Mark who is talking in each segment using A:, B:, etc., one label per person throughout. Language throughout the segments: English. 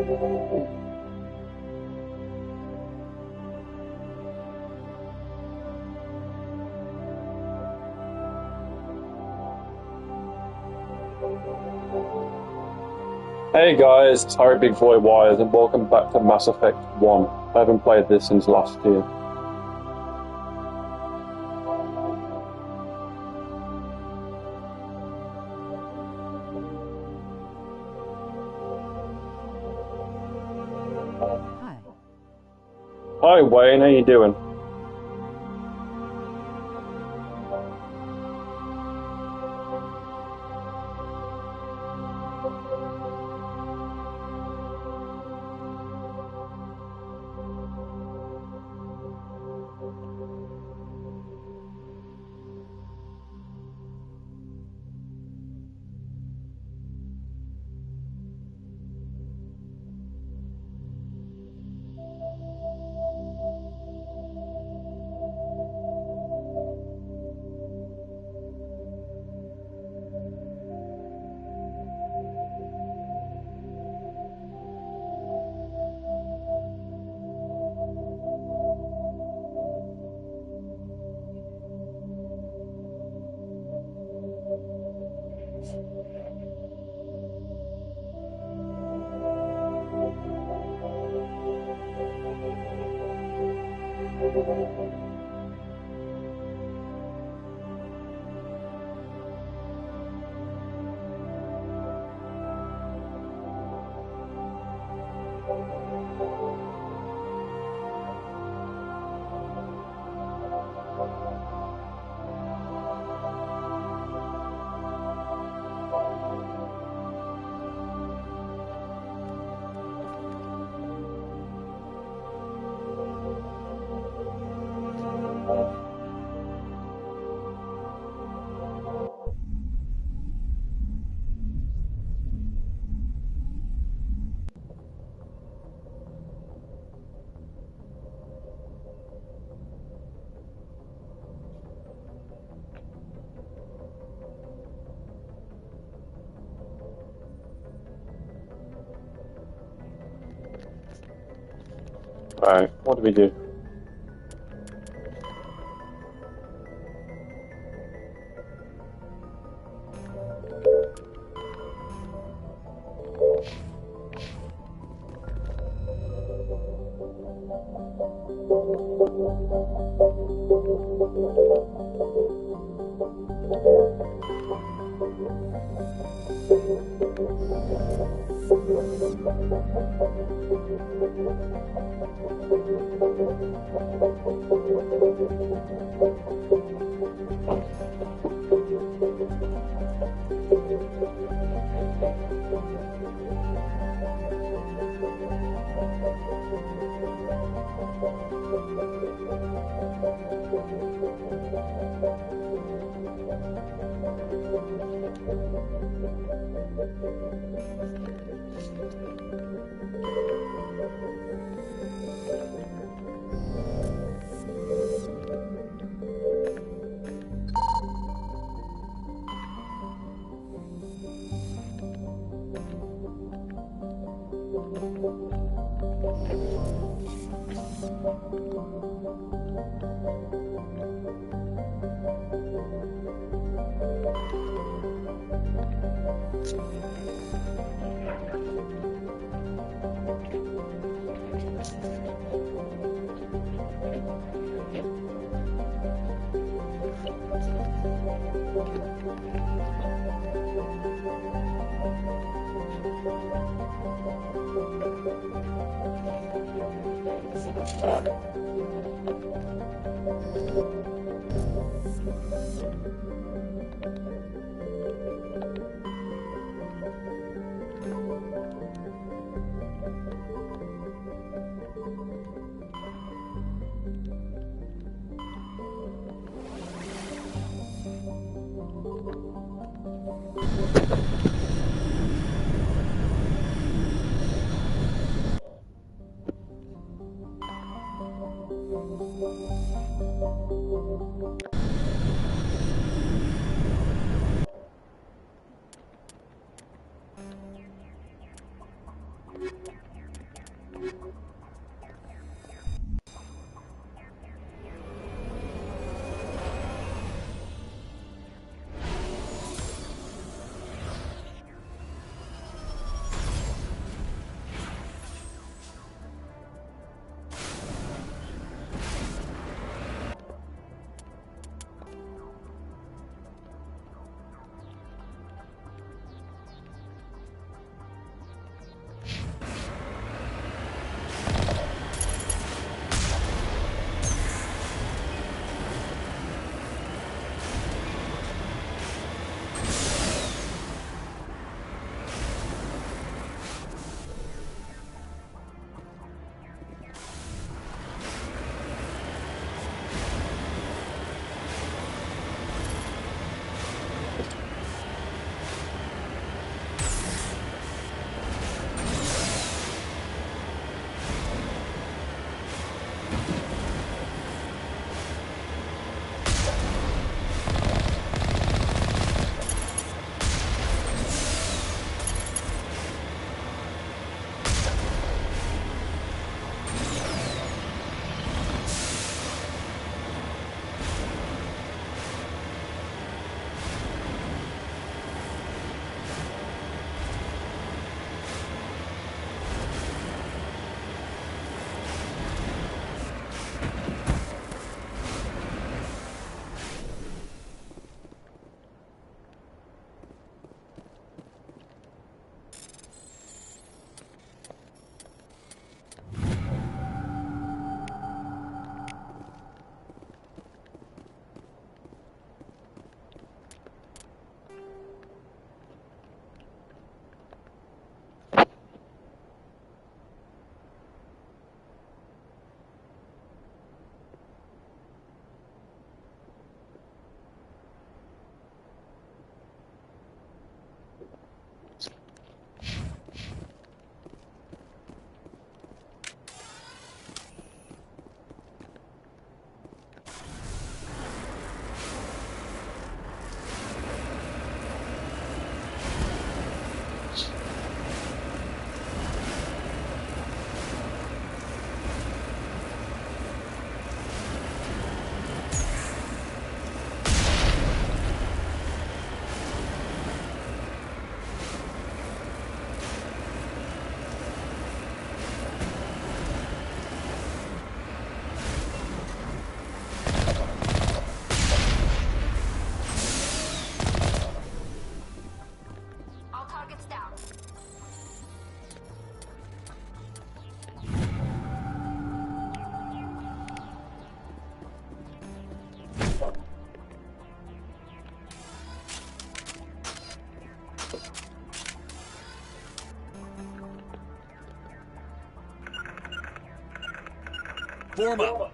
A: Hey guys, it's Harry Big Boy Wires and welcome back to Mass Effect 1. I haven't played this since last year.
B: Hi.
A: Hi Wayne, how you doing? Alright, what do we do?
B: Form up.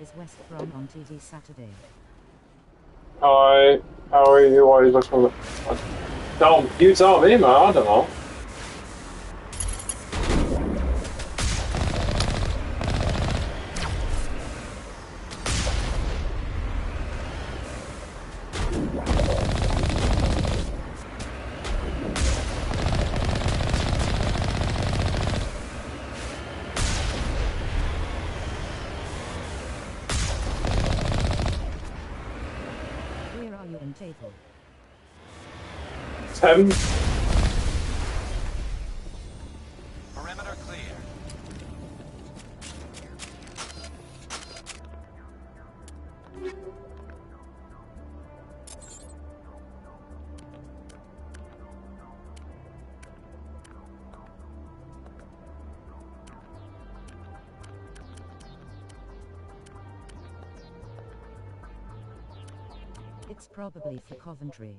C: Is West Brom on TD Saturday?
A: Hi, how are you? Why are you looking at you tell me, man, I don't know.
C: Table.
A: 10.
B: Perimeter clear.
C: It's probably for Coventry.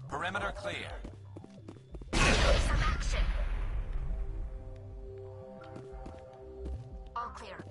B: Perimeter clear.
D: Some action. All clear.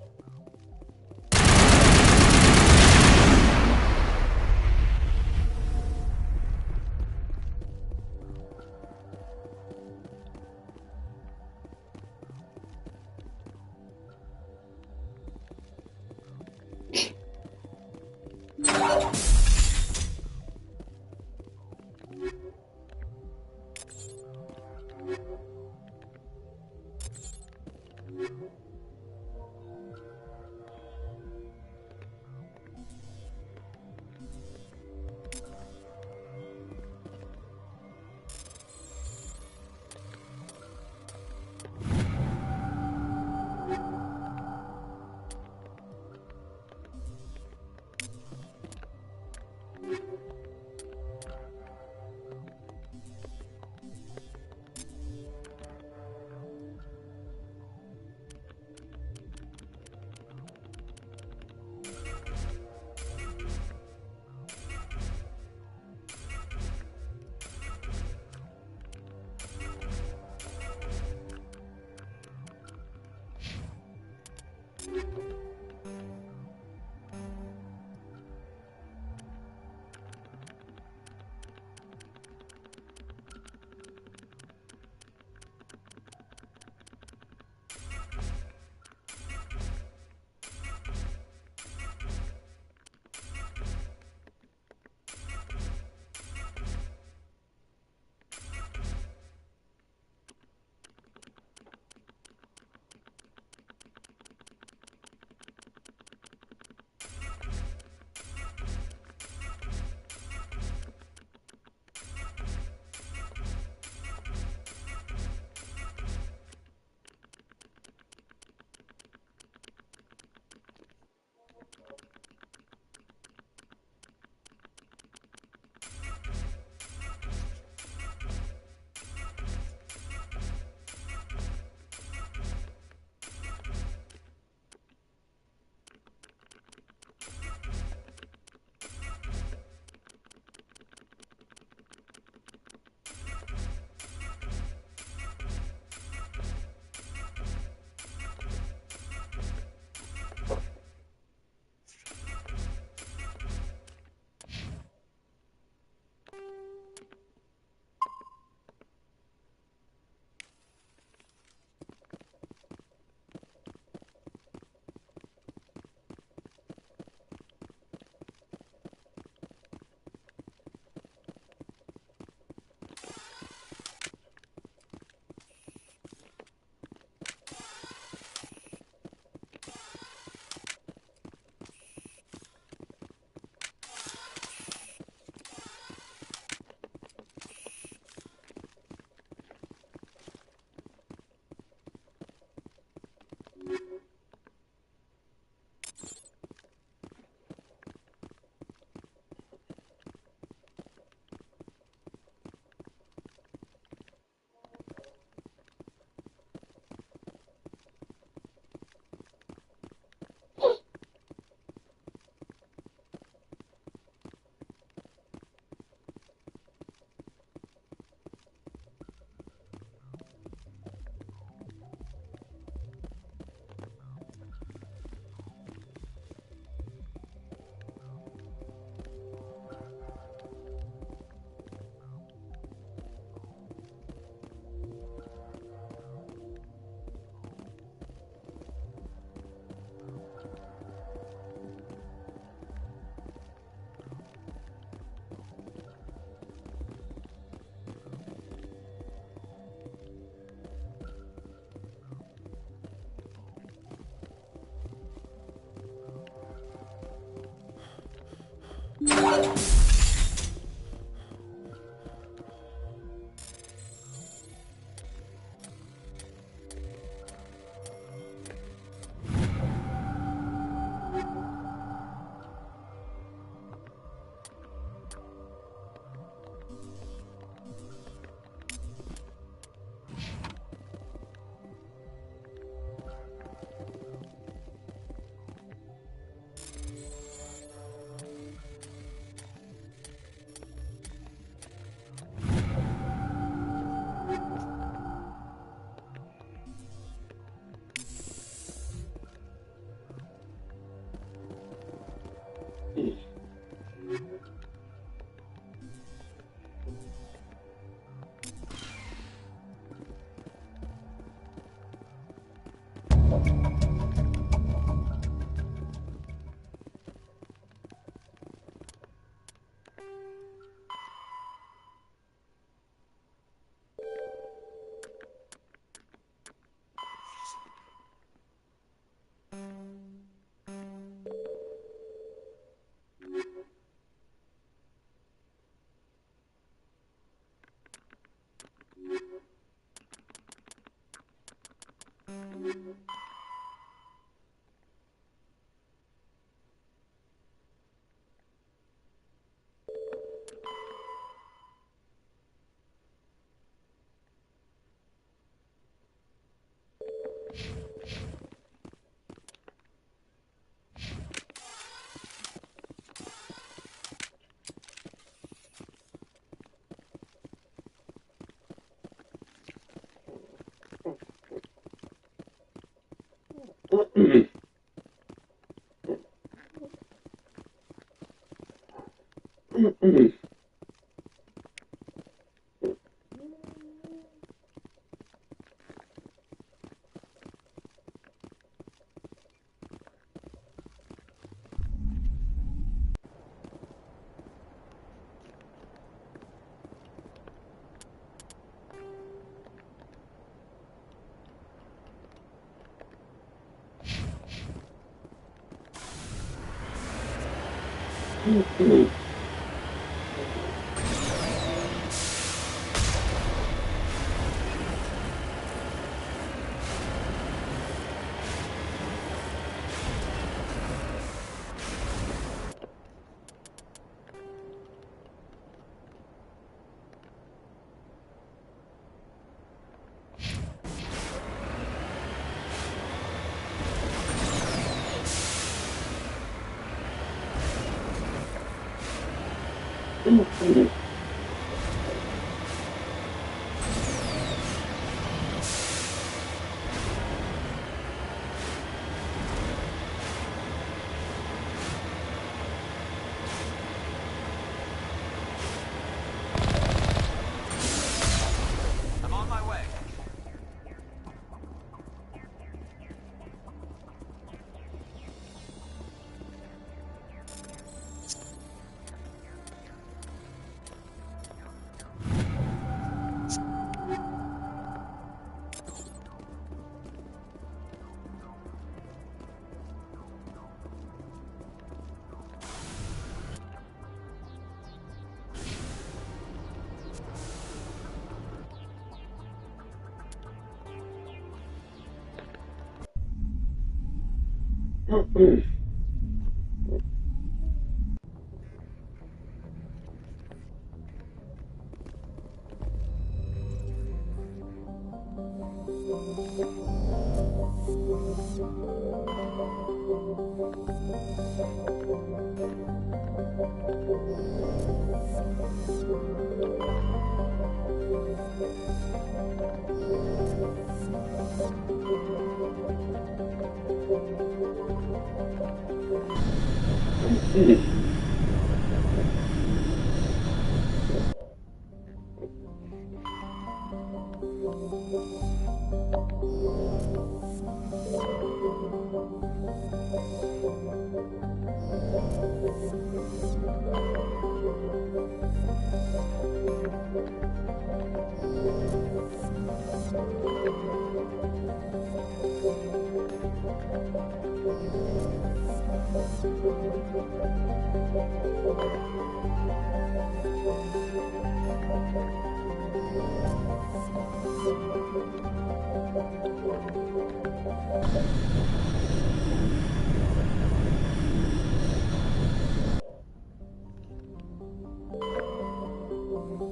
B: I'm on my way.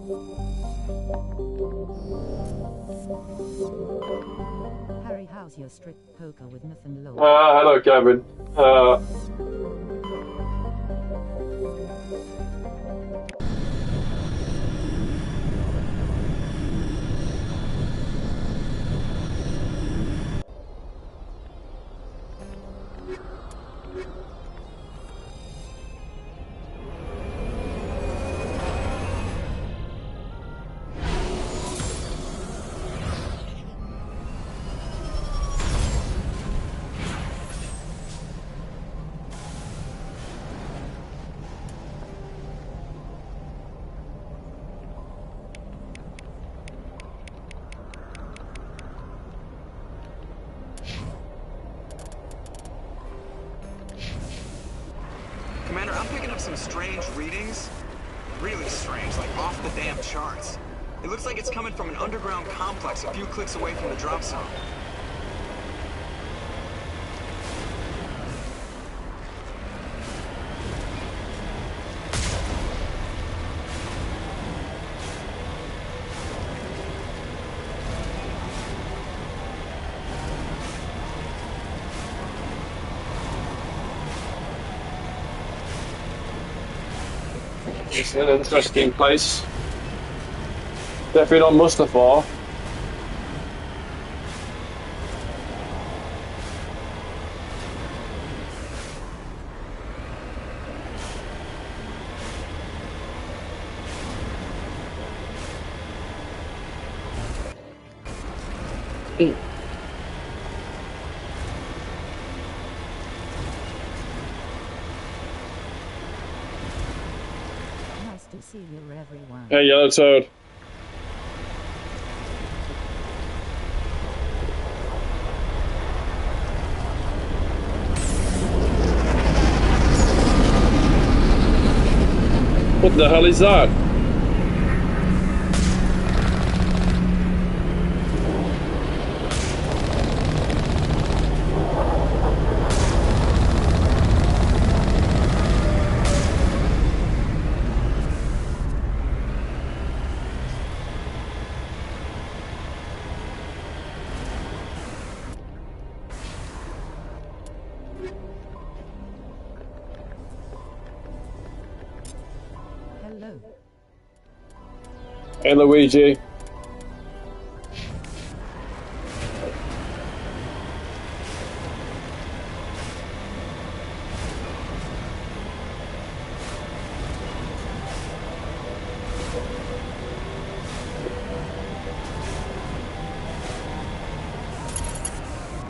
C: Harry, how's your strip poker with Nathan Lowe?
A: Hello, Kevin.
B: Commander, I'm picking up some strange readings. Really strange, like off the damn charts. It looks like it's coming from an underground complex a few clicks away from the drop zone.
A: It's an interesting place. Definitely not Mustafar.
C: Nice to see you, everyone.
A: Hey, Yellow Toad. What the hell is that?
C: Hello.
A: Hey, Luigi.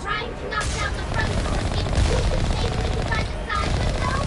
D: Trying to knock down the front door safely inside the side window?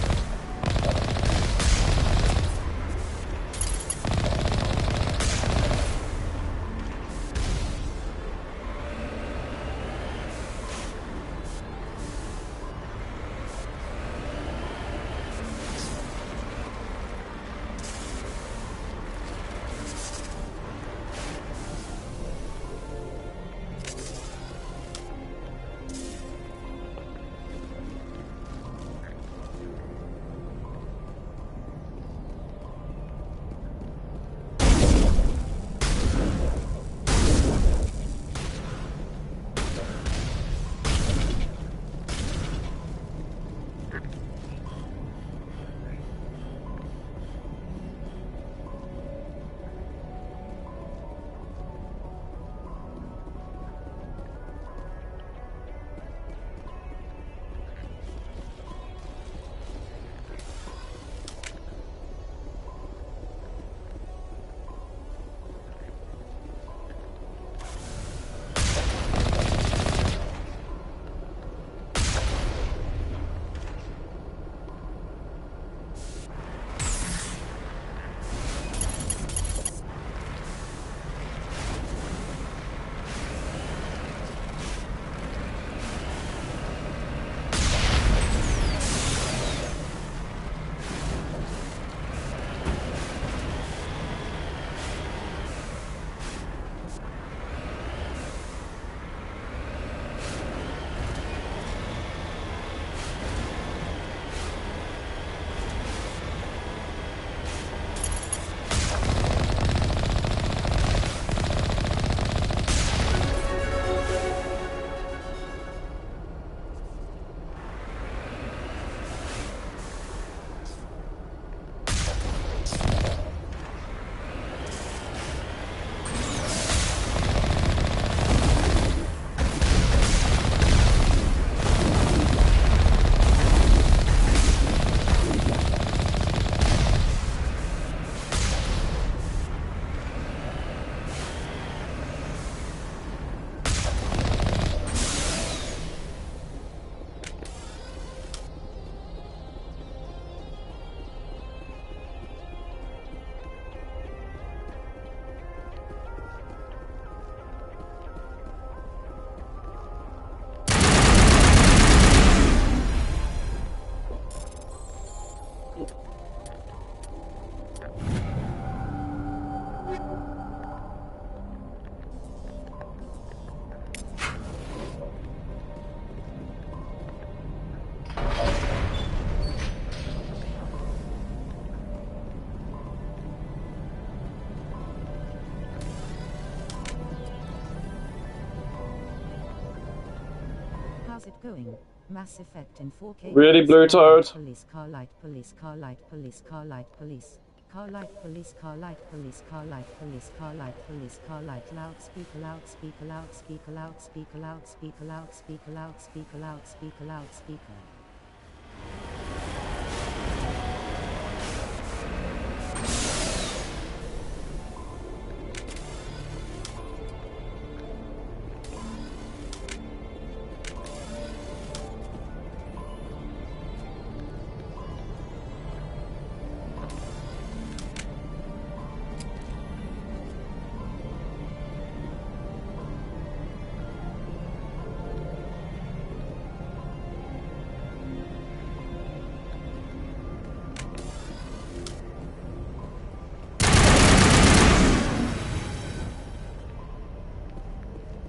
C: How's it going? Mass Effect in 4K.
A: Really, Blue Toad?
C: Police car light, police car light, police car light, police car light, police car light, police car light, police car light, police car light, loudspeaker, loudspeaker, loudspeaker, loudspeaker, loudspeaker, loudspeaker, loudspeaker, loudspeaker, loudspeaker.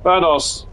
A: Badass.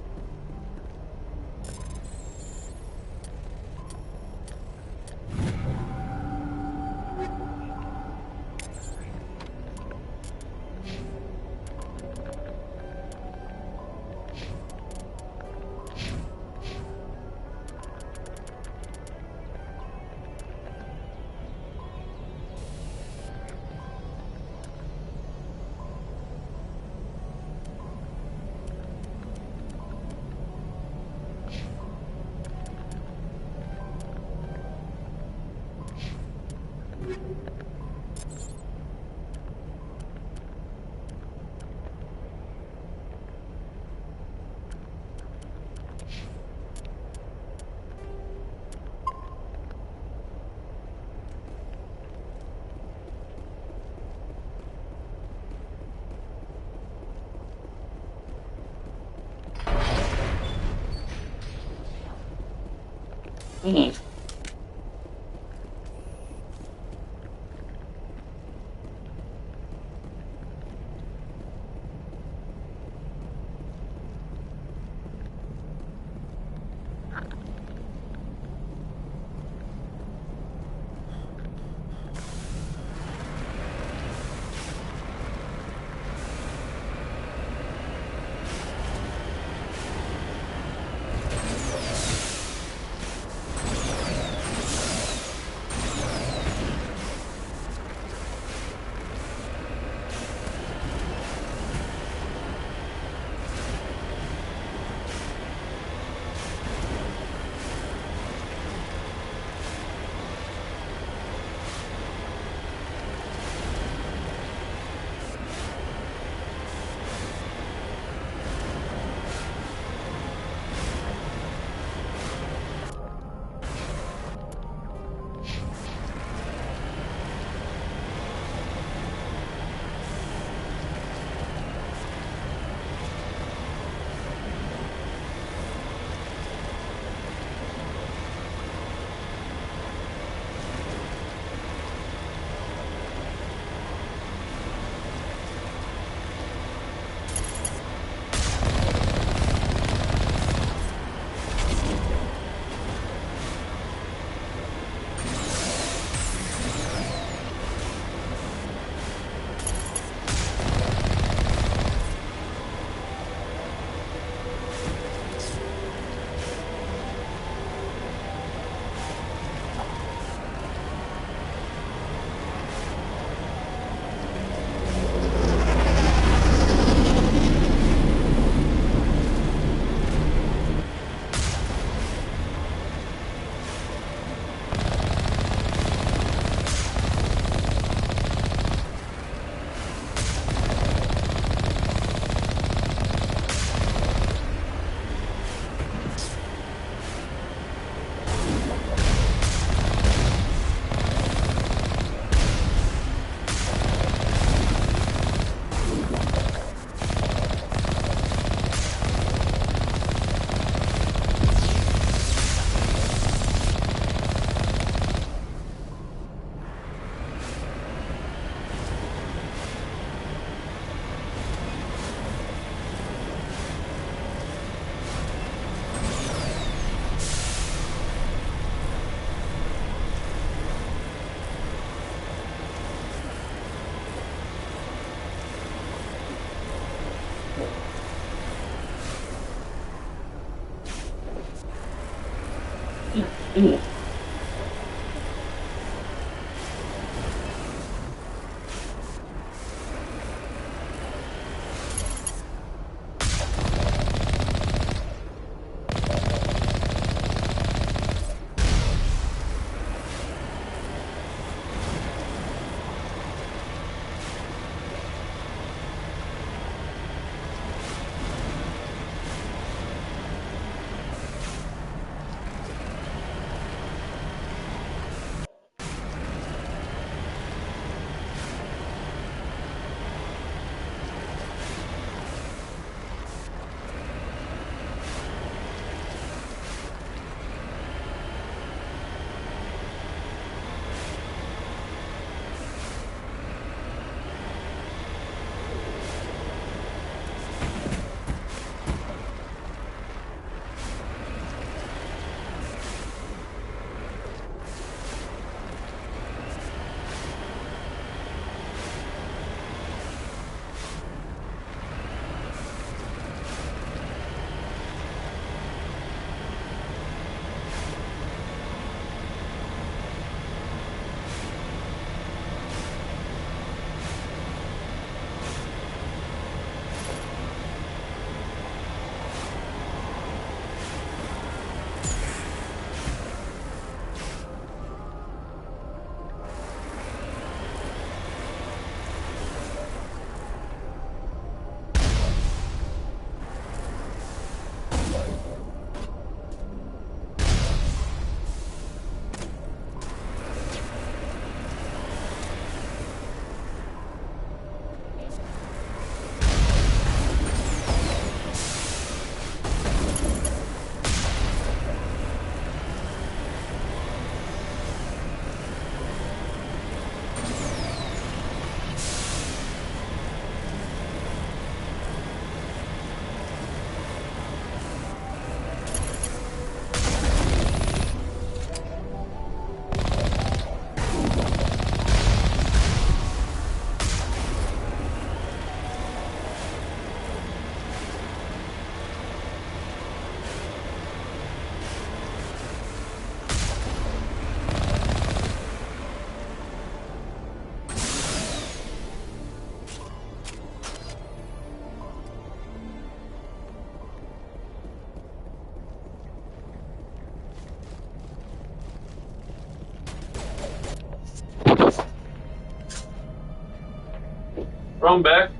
A: Run back.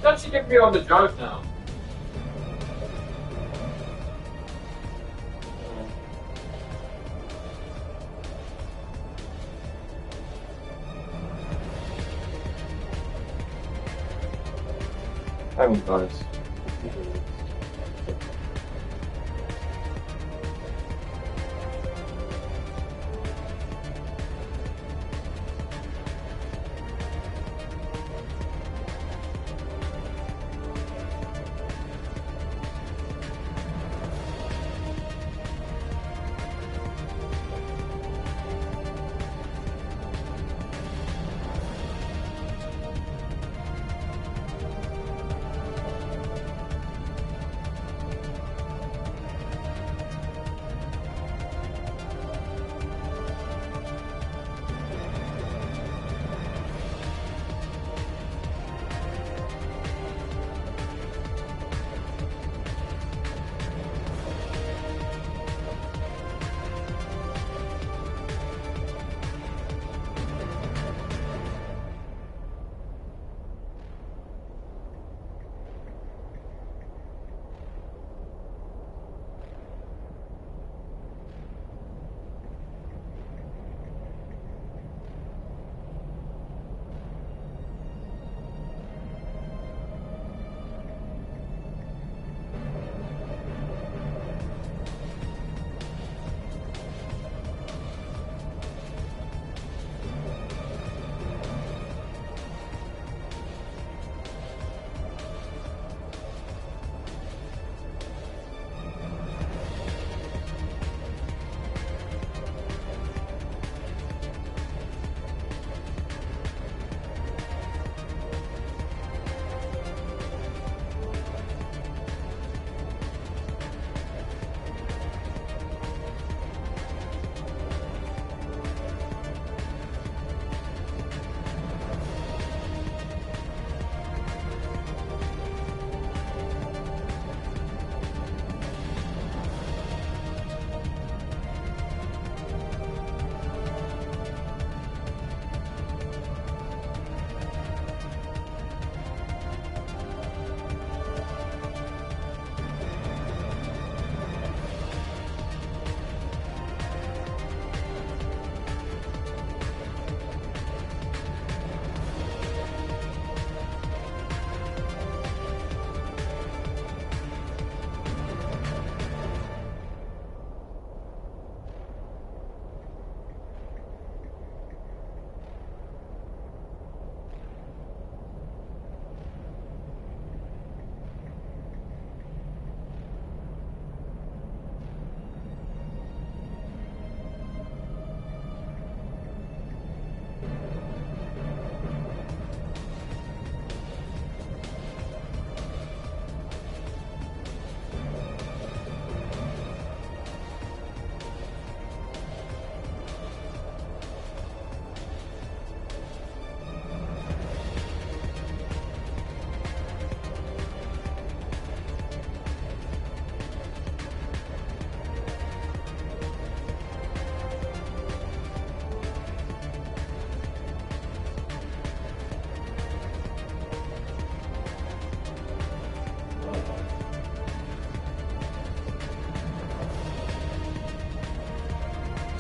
A: Don't you get me on the joke now? Hang on, guys.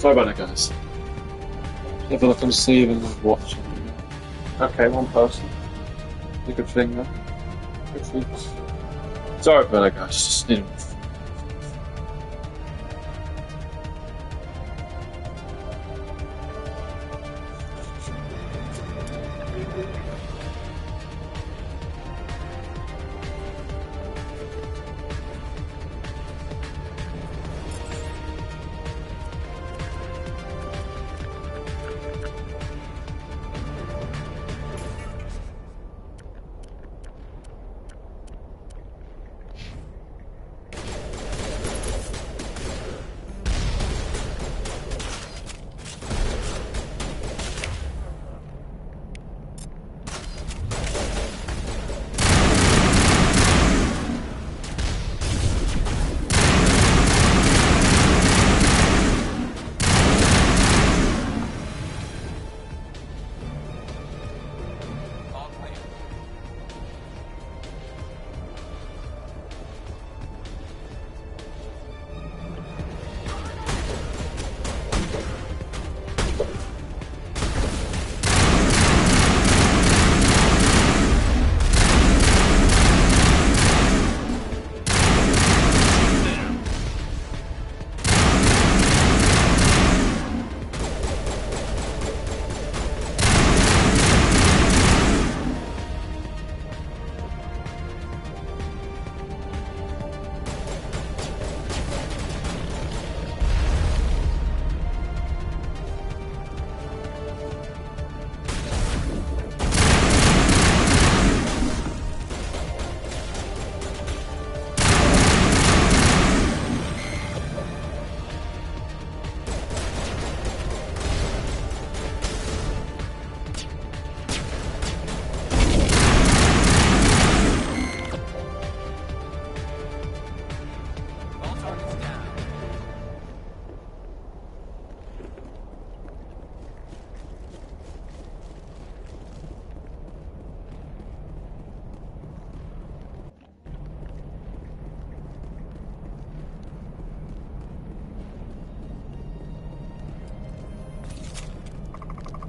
A: Sorry about that, guys. Have a look and see even watching. Okay, one person. A good thing, though. Good thing. Sorry about that, guys. Just need to...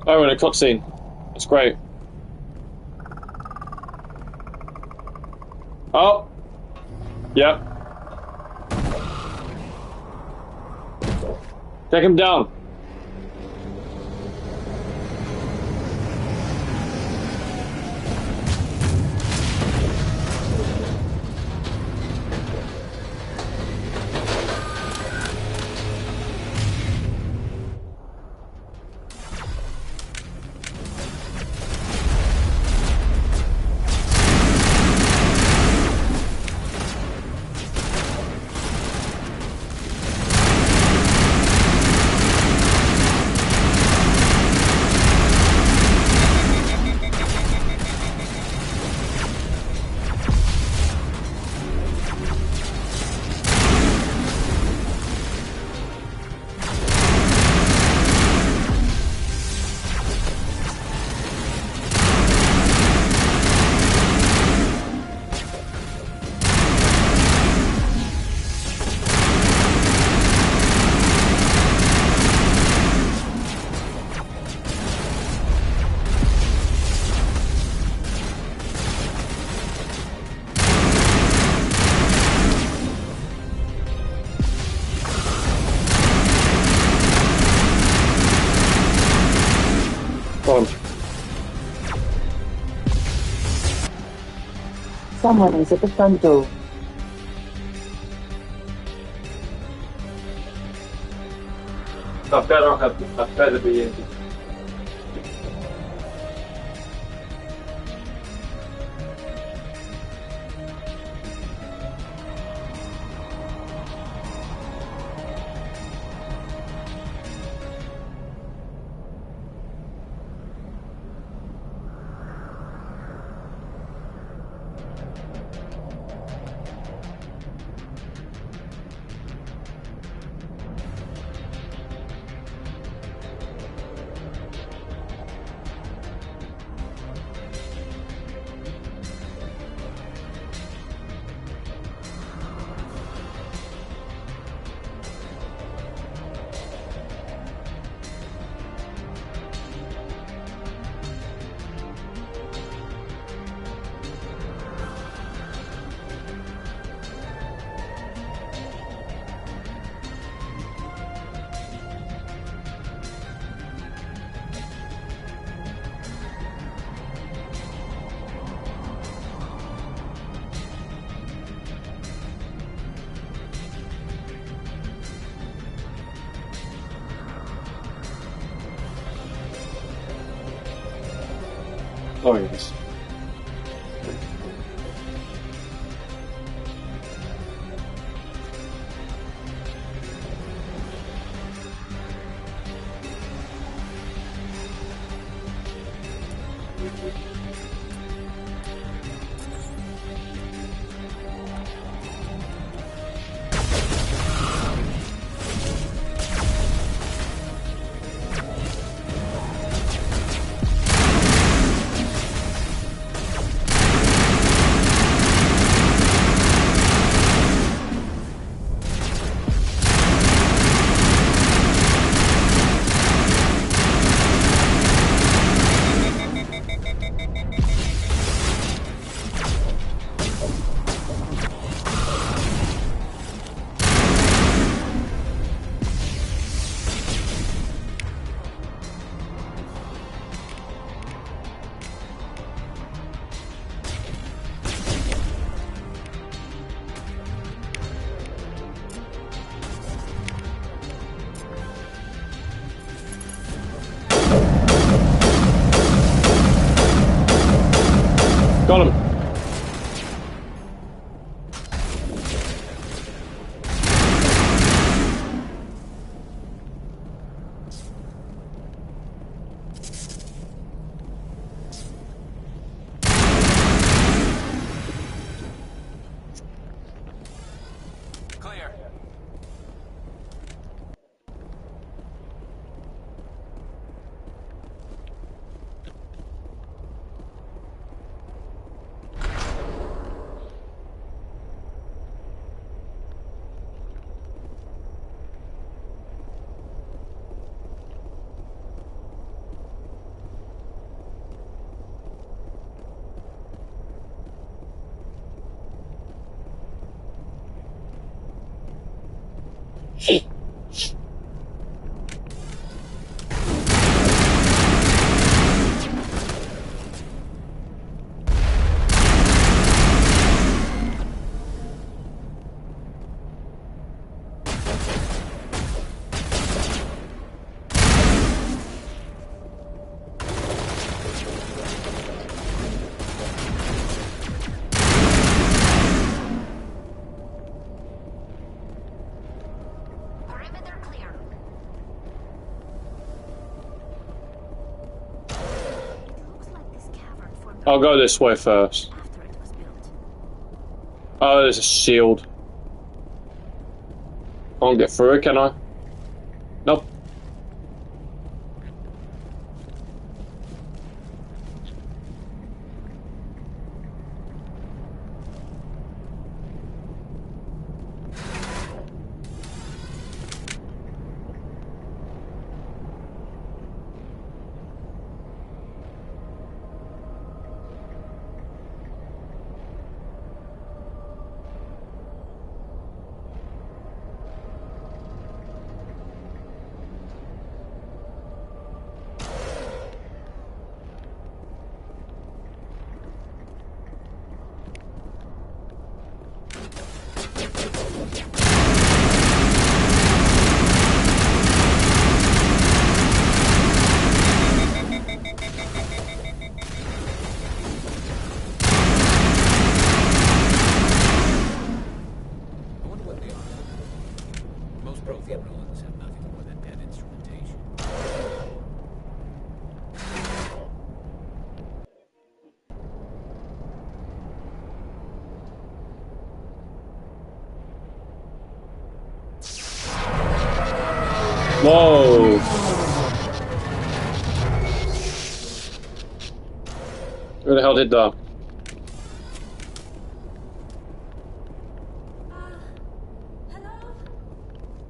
A: Oh, we're in a cutscene. That's great. Oh! Yep. Take him down.
E: Someone is at the front door.
A: That better be in. Oh, yes. Got him.
B: Clear.
D: Perimeter clear. It looks like this cavern formed
A: I'll go this way first.
D: after it was built.
A: Oh, there's a shield. Can't get through it, can I? Nope.
F: I wonder what they are. Most Prothean ruins have nothing more than dead instrumentation.
A: Whoa. Who the hell did that?
D: Hello?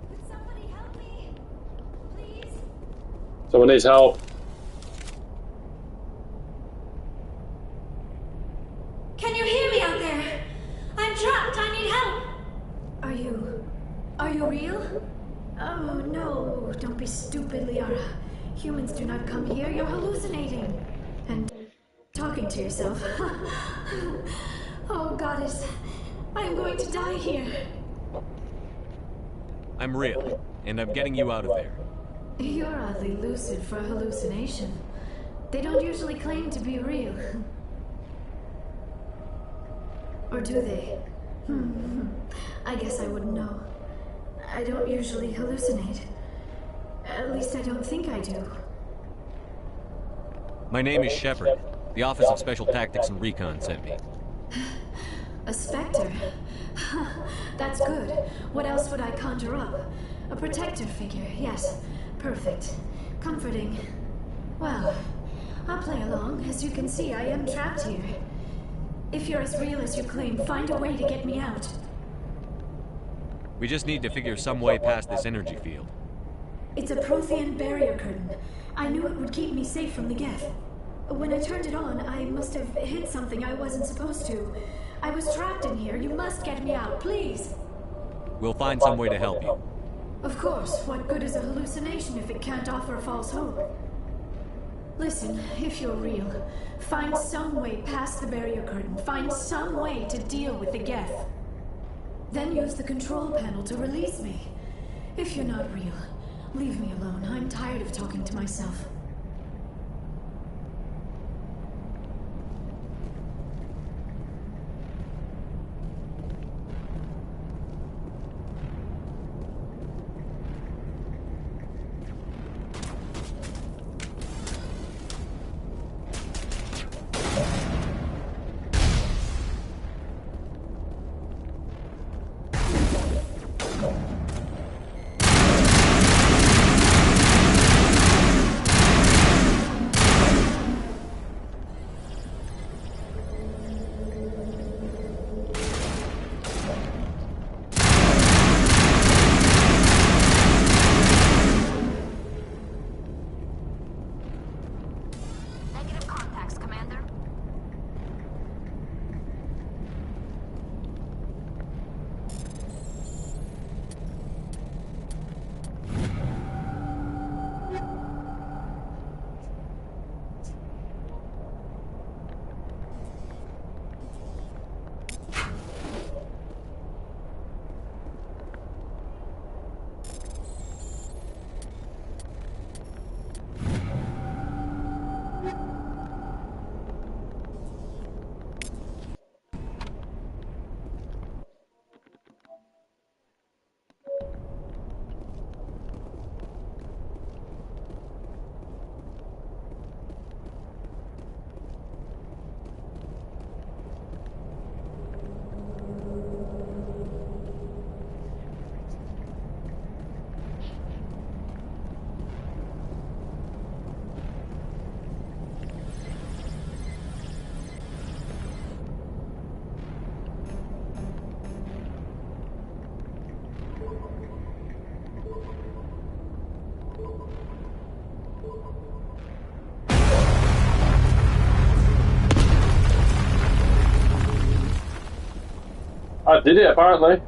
D: Could somebody help me? Please?
A: Someone needs help.
D: Can you hear me out there? I'm trapped. I need help. Are you real? Oh no, don't be stupid, Liara. Humans do not come here. You're hallucinating. And talking to yourself. Oh, goddess. I am going to die here.
B: I'm real, and I'm getting you out of there.
D: You're oddly lucid for a hallucination. They don't usually claim to be real. Or do they? I guess I wouldn't know. I don't usually hallucinate. At least I don't think I do.
G: My name is Shepard. The Office of Special Tactics and Recon sent me.
D: A specter? That's good. What else would I conjure up? A protector figure, yes. Perfect. Comforting. Well, I'll play along. As you can see, I am trapped here. If you're as real as you claim, find a way to get me out.
G: We just need to figure some way past this energy field.
D: It's a Prothean barrier curtain. I knew it would keep me safe from the Geth. When I turned it on, I must have hit something I wasn't supposed to. I was trapped in here. You must get me out, please.
G: We'll find some way to help you.
D: Of course. What good is a hallucination if it can't offer false hope? Listen, if you're real, find some way past the barrier curtain. Find some way to deal with the Geth. Then use the control panel to release me. If you're not real, leave me alone. I'm tired of talking to myself.
A: I did it, apparently.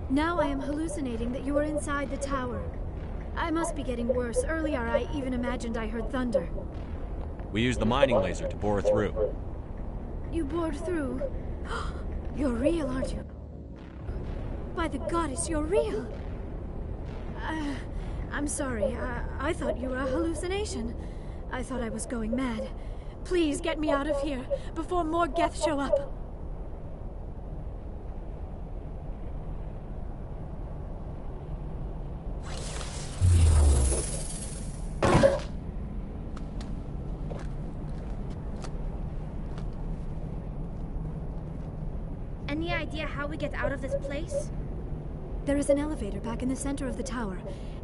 D: Now I am hallucinating that you are inside the tower. I must be getting worse. Earlier I even imagined I heard thunder.
G: We used the mining laser to bore through.
D: You bored through? You're real, aren't you? By the goddess, you're real! I'm sorry. I thought you were a hallucination. I thought I was going mad. Please get me out of here before more Geth show up.
H: Any idea how we get out of this place?
D: There is an elevator back in the center of the tower.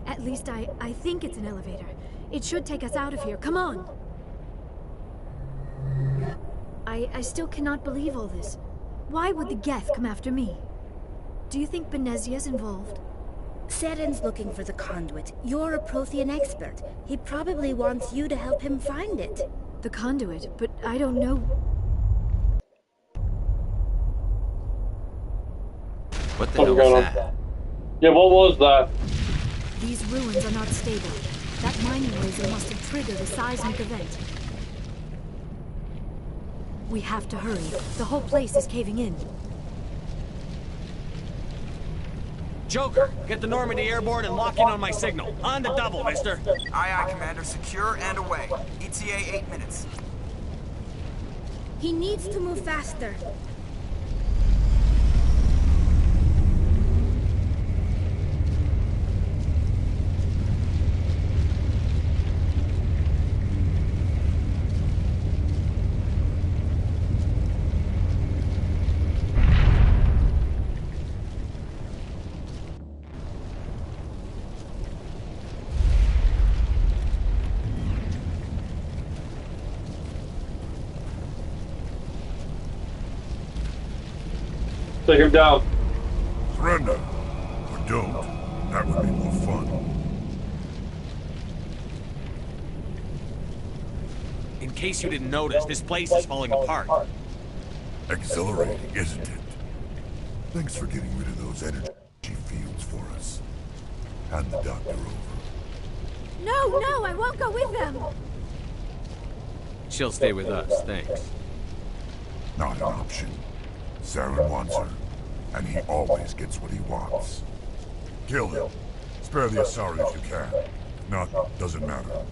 D: At least I think it's an elevator. It should take us out of here. Come on! I still cannot believe all this. Why would the Geth come after me? Do you think Benezia's involved?
H: Seren's looking for the conduit. You're a Prothean expert. He probably wants you to help him find it.
D: The conduit, but I don't know.
G: What the hell was that?
A: Yeah, what was that?
D: These ruins are not stable. That mining laser must have triggered a seismic event. We have to hurry. The whole place is caving in.
G: Joker, get the Normandy airborne and lock in on my signal. On the double, mister.
B: Aye, aye, Commander. Secure and away. ETA 8 minutes.
H: He needs to move faster.
A: Take him down.
I: Surrender. Or don't. That would be more fun.
G: In case you didn't notice, this place is falling apart.
I: Exhilarating, isn't it? Thanks for getting rid of those energy fields for us. Hand the doctor over.
D: No, I won't go with them!
G: She'll stay with us, thanks.
I: Not an option. Saren wants her, and he always gets what he wants. Kill him. Spare the Asari if you can. If not, doesn't matter.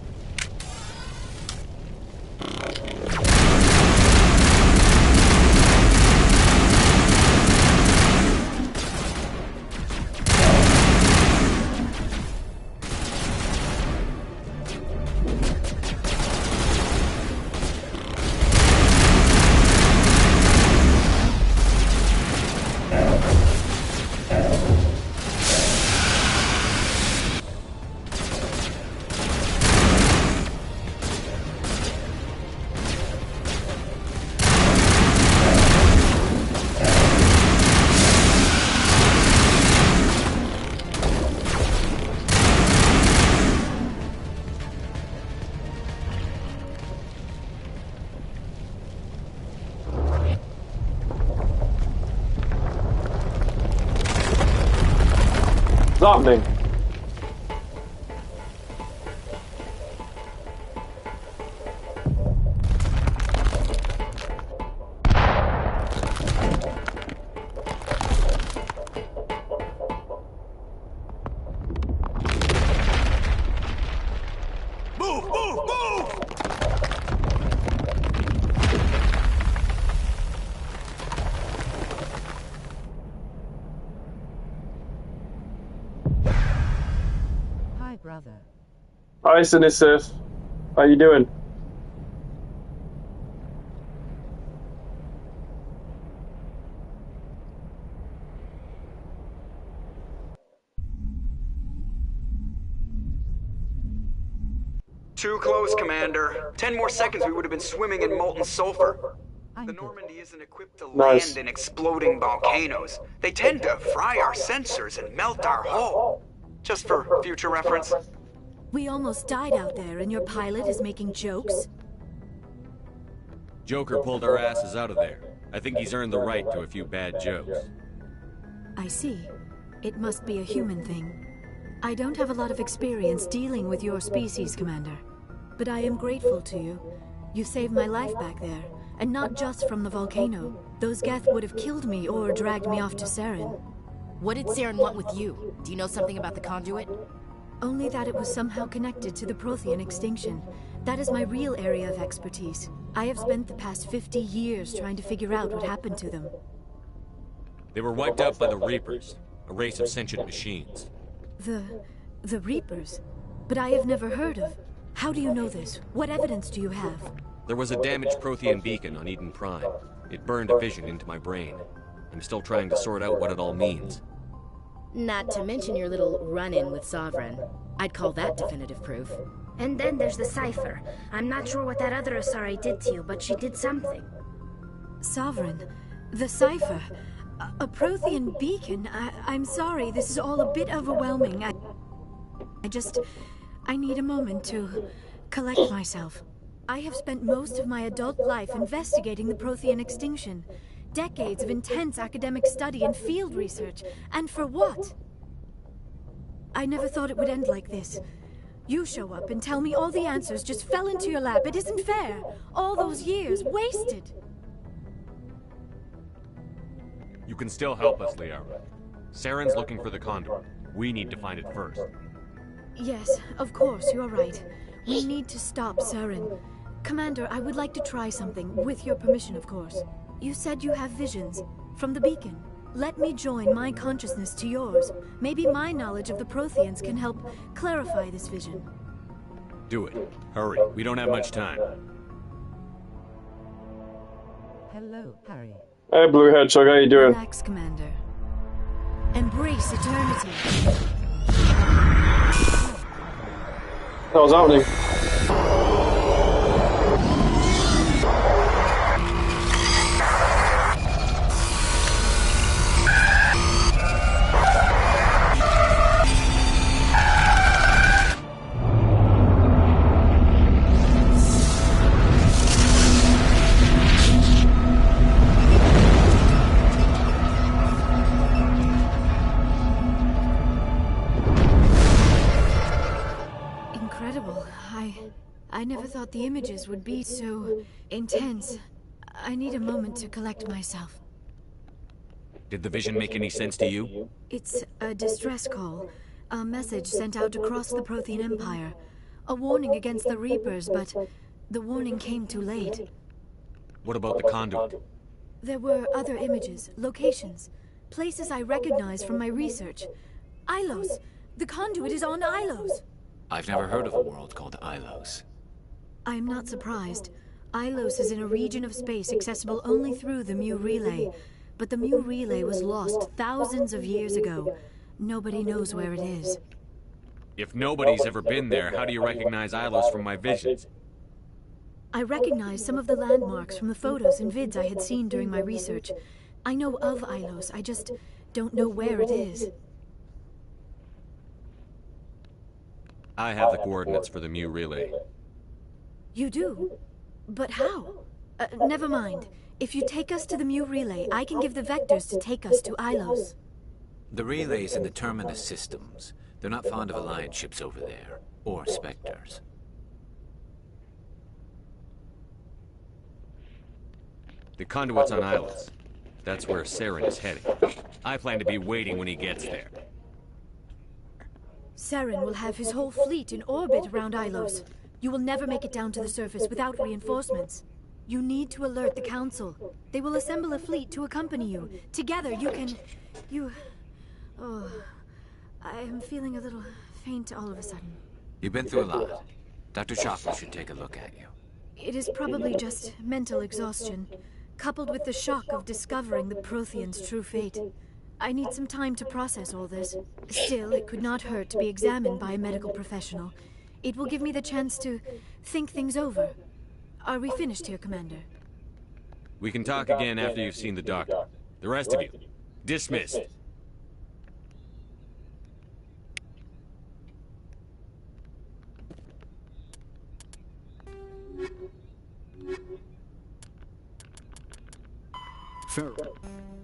A: What's happening?
C: Brother.
A: Hi, Sinister. How you doing?
B: Too close, Commander. 10 more seconds, we would have been swimming in molten sulfur. The Normandy isn't equipped to land in exploding volcanoes. They tend to fry our sensors and melt our hull. Just for future reference.
D: We almost died out there, and your pilot is making jokes?
G: Joker pulled our asses out of there. I think he's earned the right to a few bad jokes.
D: I see. It must be a human thing. I don't have a lot of experience dealing with your species, Commander. But I am grateful to you. You saved my life back there, and not just from the volcano. Those Geth would have killed me or dragged me off to Saren.
J: What did Saren want with you? Do you know something about the conduit?
D: Only that it was somehow connected to the Prothean extinction. That is my real area of expertise. I have spent the past 50 years trying to figure out what happened to them.
G: They were wiped out by the Reapers, a race of sentient machines.
D: The Reapers? But I have never heard of. How do you know this? What evidence do you have?
G: There was a damaged Prothean beacon on Eden Prime. It burned a vision into my brain. I'm still trying to sort out what it all means.
J: Not to mention your little run-in with Sovereign. I'd call that definitive proof.
H: And then there's the cipher. I'm not sure what that other Asari did to you, but she did something.
D: Sovereign? The cipher? A Prothean beacon? I'm sorry, this is all a bit overwhelming. I need a moment to collect myself. I have spent most of my adult life investigating the Prothean extinction. Decades of intense academic study and field research. And for what? I never thought it would end like this. You show up and tell me all the answers just fell into your lap. It isn't fair. All those years wasted.
G: You can still help us, Liara. Saren's looking for the conduit. We need to find it first.
D: Yes, of course, you're right. We need to stop Saren. Commander, I would like to try something, with your permission, of course. You said you have visions from the beacon. Let me join my consciousness to yours. Maybe my knowledge of the Protheans can help clarify this vision.
G: Do it. Hurry. We don't have much time.
C: Hello, Harry.
A: Hey, Blue Hedgehog, how you doing?
D: Relax, Commander. Embrace eternity.
A: What was happening?
D: I never thought the images would be so intense. I need a moment to collect myself.
G: Did the vision make any sense to you?
D: It's a distress call. A message sent out across the Prothean Empire. A warning against the Reapers, but the warning came too late.
G: What about the conduit?
D: There were other images, locations, places I recognized from my research. Ilos! The conduit is on Ilos!
F: I've never heard of a world called Ilos.
D: I'm not surprised. Ilos is in a region of space accessible only through the Mu Relay. But the Mu Relay was lost thousands of years ago. Nobody knows where it is.
G: If nobody's ever been there, how do you recognize Ilos from my visions?
D: I recognize some of the landmarks from the photos and vids I had seen during my research. I know of Ilos, I just don't know where it is.
G: I have the coordinates for the Mu Relay.
D: You do? But how? Never mind. If you take us to the Mu Relay, I can give the vectors to take us to Ilos.
F: The relay's in the Terminus systems. They're not fond of Alliance ships over there, or Spectres.
G: The conduit's on Ilos. That's where Saren is heading. I plan to be waiting when he gets there.
D: Saren will have his whole fleet in orbit around Ilos. You will never make it down to the surface without reinforcements. You need to alert the Council. They will assemble a fleet to accompany you. Together you can... Oh... I am feeling a little faint all of a sudden.
F: You've been through a lot. Dr. Chopper should take a look at you.
D: It is probably just mental exhaustion, coupled with the shock of discovering the Protheans' true fate. I need some time to process all this. Still, it could not hurt to be examined by a medical professional. It will give me the chance to think things over. Are we finished here, Commander?
G: We can talk again after you've seen the doctor. The rest of you, dismissed.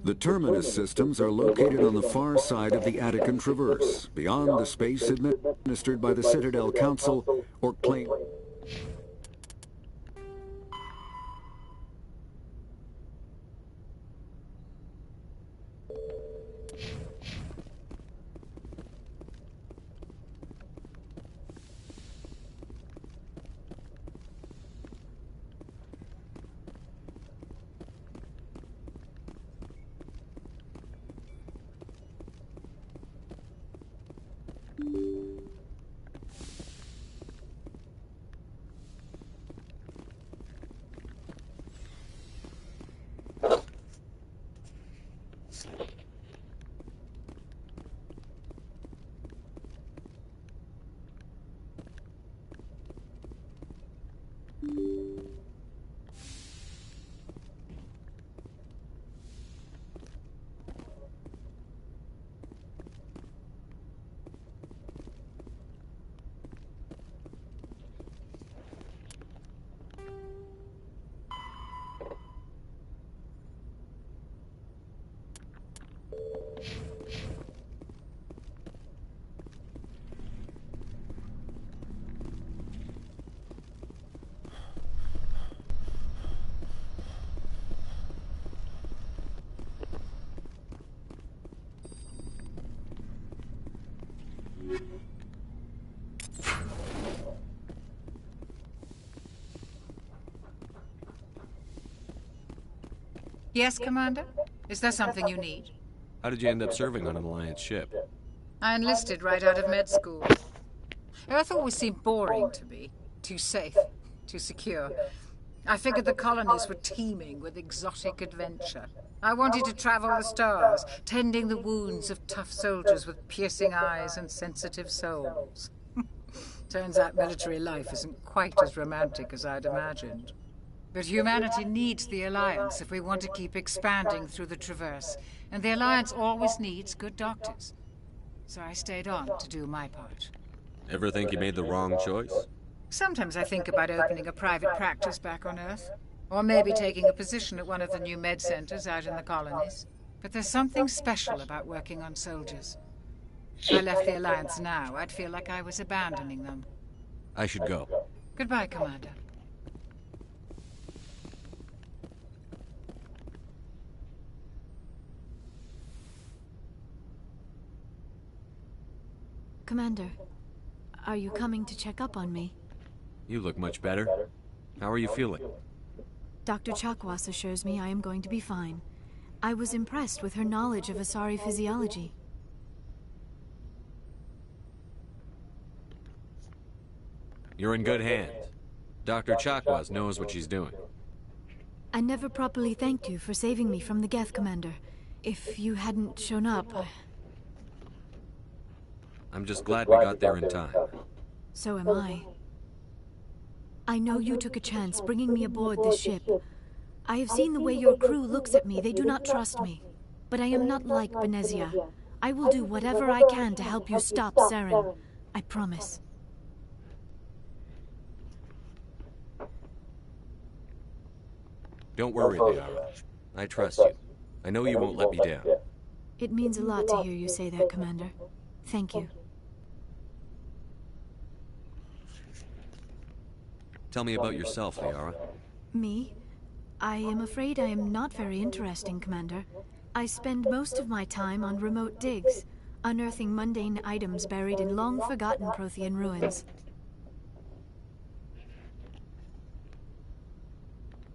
K: The Terminus systems are located on the far side of the Attican Traverse, beyond the space administered by the Citadel Council or claimed...
L: Yes, Commander? Is there something you need?
G: How did you end up serving on an Alliance ship?
L: I enlisted right out of med school. Earth always seemed boring to me. Too safe, too secure. I figured the colonies were teeming with exotic adventure. I wanted to travel the stars, tending the wounds of tough soldiers with piercing eyes and sensitive souls. Turns out military life isn't quite as romantic as I'd imagined. But humanity needs the Alliance if we want to keep expanding through the Traverse, and the Alliance always needs good doctors. So I stayed on to do my part.
G: Ever think you made the wrong choice?
L: Sometimes I think about opening a private practice back on Earth. Or maybe taking a position at one of the new med centers out in the colonies. But there's something special about working on soldiers. If I left the Alliance now, I'd feel like I was abandoning them.
G: I should go.
L: Goodbye, Commander.
D: Commander, are you coming to check up on me?
G: You look much better. How are you feeling?
D: Dr. Chakwas assures me I am going to be fine. I was impressed with her knowledge of Asari physiology.
G: You're in good hands. Dr. Chakwas knows what she's doing.
D: I never properly thanked you for saving me from the Geth, Commander. If you hadn't shown up...
G: I'm just glad we got there in time.
D: So am I. I know you took a chance bringing me aboard this ship. I have seen the way your crew looks at me. They do not trust me. But I am not like Benezia. I will do whatever I can to help you stop Saren. I promise.
G: Don't worry, Liara. I trust you. I know you won't let me down.
D: It means a lot to hear you say that, Commander. Thank you.
G: Tell me about yourself, Liara.
D: Me? I am afraid I am not very interesting, Commander. I spend most of my time on remote digs, unearthing mundane items buried in long-forgotten Prothean ruins.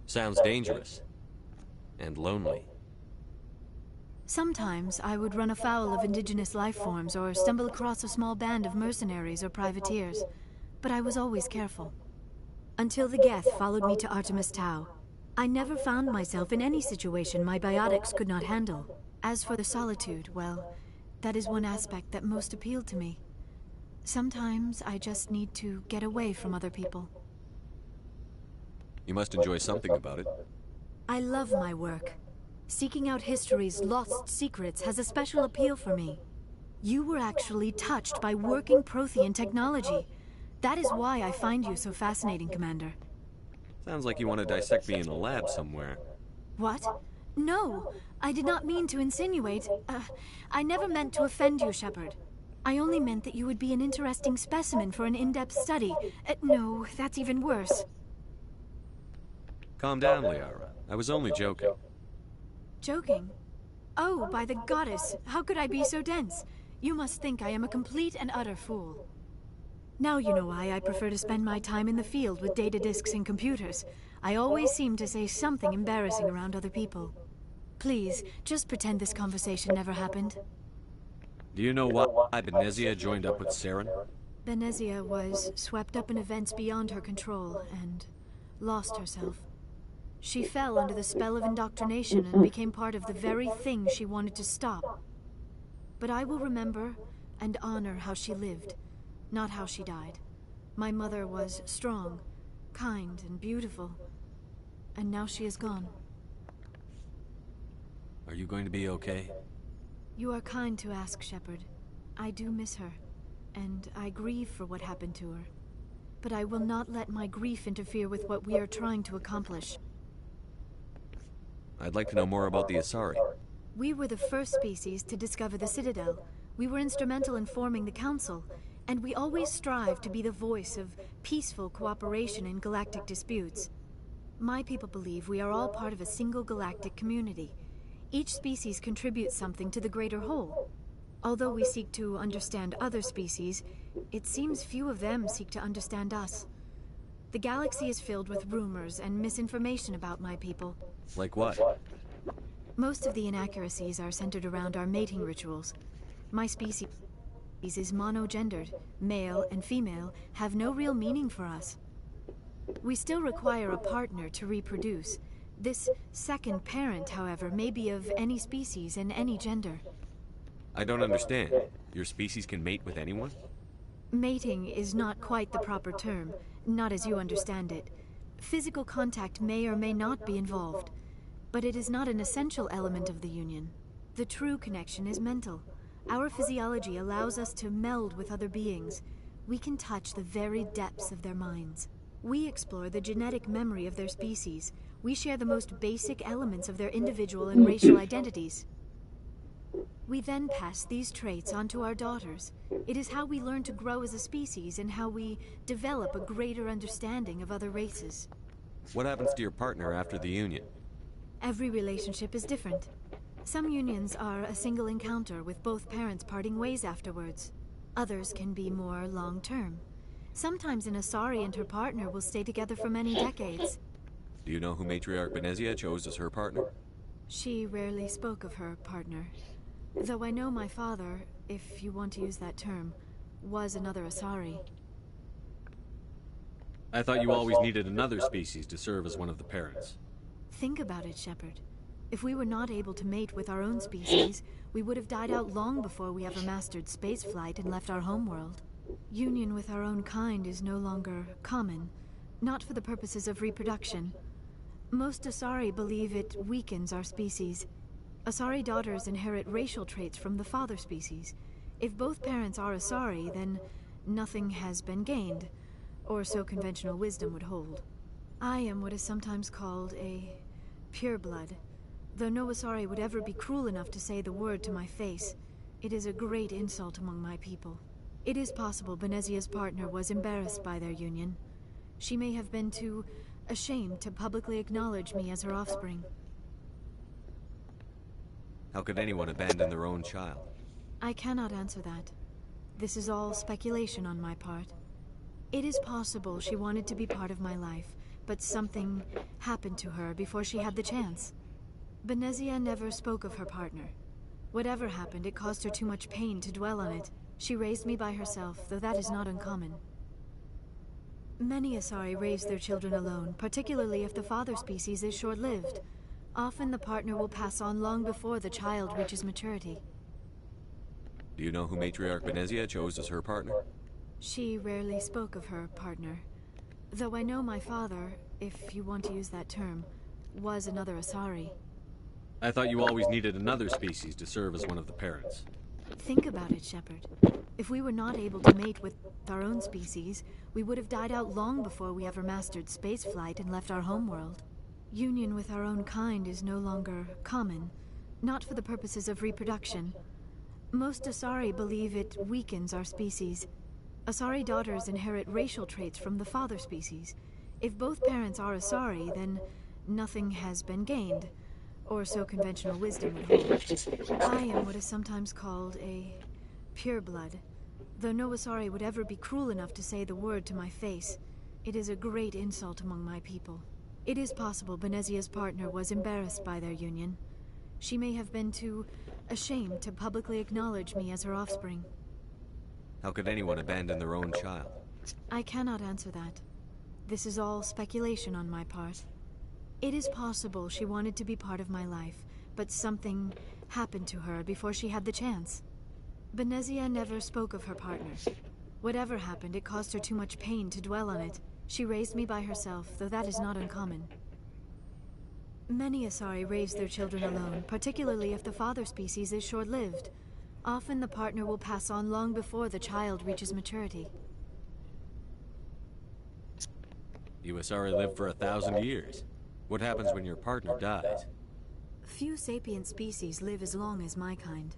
G: Sounds dangerous. And lonely.
D: Sometimes I would run afoul of indigenous life forms or stumble across a small band of mercenaries or privateers, but I was always careful. Until the Geth followed me to Artemis Tau. I never found myself in any situation my biotics could not handle. As for the solitude, well, that is one aspect that most appealed to me. Sometimes I just need to get away from other people.
G: You must enjoy something about it.
D: I love my work. Seeking out history's lost secrets has a special appeal for me. You were actually touched by working Prothean technology. That is why I find you so fascinating, Commander.
G: Sounds like you want to dissect me in a lab somewhere.
D: What? No, I did not mean to insinuate. I never meant to offend you, Shepard. I only meant that you would be an interesting specimen for an in-depth study. No, that's even worse.
G: Calm down, Liara. I was only joking.
D: Joking? Oh, by the goddess, how could I be so dense? You must think I am a complete and utter fool. Now you know why I prefer to spend my time in the field with data disks and computers. I always seem to say something embarrassing around other people. Please, just pretend this conversation never happened.
G: Do you know why Benezia joined up with Saren?
D: Benezia was swept up in events beyond her control and lost herself. She fell under the spell of indoctrination and became part of the very thing she wanted to stop. But I will remember and honor how she lived, not how she died. My mother was strong, kind, and beautiful. And now she is gone.
G: Are you going to be okay?
D: You are kind to ask, Shepard. I do miss her, and I grieve for what happened to her. But I will not let my grief interfere with what we are trying to accomplish.
G: I'd like to know more about the Asari.
D: We were the first species to discover the Citadel. We were instrumental in forming the Council, and we always strive to be the voice of peaceful cooperation in galactic disputes. My people believe we are all part of a single galactic community. Each species contributes something to the greater whole. Although we seek to understand other species, it seems few of them seek to understand us. The galaxy is filled with rumors and misinformation about my people.
G: Like what?
D: Most of the inaccuracies are centered around our mating rituals. My species is monogendered. Male and female have no real meaning for us. We still require a partner to reproduce. This second parent, however, may be of any species and any gender.
G: I don't understand. Your species can mate with anyone?
D: Mating is not quite the proper term, not as you understand it. Physical contact may or may not be involved, but it is not an essential element of the union. The true connection is mental. Our physiology allows us to meld with other beings. We can touch the very depths of their minds. We explore the genetic memory of their species. We share the most basic elements of their individual and racial identities. We then pass these traits on to our daughters. It is how we learn to grow as a species and how we develop a greater understanding of other races.
G: What happens to your partner after the union?
D: Every relationship is different. Some unions are a single encounter with both parents parting ways afterwards. Others can be more long-term. Sometimes an Asari and her partner will stay together for many decades.
G: Do you know who Matriarch Benezia chose as her partner?
D: She rarely spoke of her partner. Though I know my father, if you want to use that term, was another Asari.
G: I thought you always needed another species to serve as one of the parents.
D: Think about it, Shepard. If we were not able to mate with our own species, we would have died out long before we ever mastered spaceflight and left our homeworld. Union with our own kind is no longer common, not for the purposes of reproduction. Most Asari believe it weakens our species. Asari daughters inherit racial traits from the father species. If both parents are Asari, then nothing has been gained, or so conventional wisdom would hold. I am what is sometimes called a pureblood. Though no Asari would ever be cruel enough to say the word to my face, it is a great insult among my people. It is possible Benezia's partner was embarrassed by their union. She may have been too ashamed to publicly acknowledge me as her offspring.
G: How could anyone abandon their own child?
D: I cannot answer that. This is all speculation on my part. It is possible she wanted to be part of my life, but something happened to her before she had the chance. Benezia never spoke of her partner. Whatever happened, it caused her too much pain to dwell on it. She raised me by herself, though that is not uncommon. Many Asari raise their children alone, particularly if the father species is short-lived. Often the partner will pass on long before the child reaches maturity.
G: Do you know who Matriarch Benezia chose as her partner?
D: She rarely spoke of her partner. Though I know my father, if you want to use that term, was another Asari.
G: I thought you always needed another species to serve as one of the parents.
D: Think about it, Shepard. If we were not able to mate with our own species, we would have died out long before we ever mastered spaceflight and left our homeworld. Union with our own kind is no longer common, not for the purposes of reproduction. Most Asari believe it weakens our species. Asari daughters inherit racial traits from the father species. If both parents are Asari, then nothing has been gained, or so conventional wisdom would hold. I am what is sometimes called a pureblood. Though no Asari would ever be cruel enough to say the word to my face, it is a great insult among my people. It is possible Benezia's partner was embarrassed by their union. She may have been too ashamed to publicly acknowledge me as her offspring.
G: How could anyone abandon their own child?
D: I cannot answer that. This is all speculation on my part. It is possible she wanted to be part of my life, but something happened to her before she had the chance. Benezia never spoke of her partner. Whatever happened, it caused her too much pain to dwell on it. She raised me by herself, though that is not uncommon. Many Asari raise their children alone, particularly if the father species is short-lived. Often the partner will pass on long before the child reaches maturity.
G: You Asari live for 1,000 years. What happens when your partner dies?
D: Few sapient species live as long as my kind.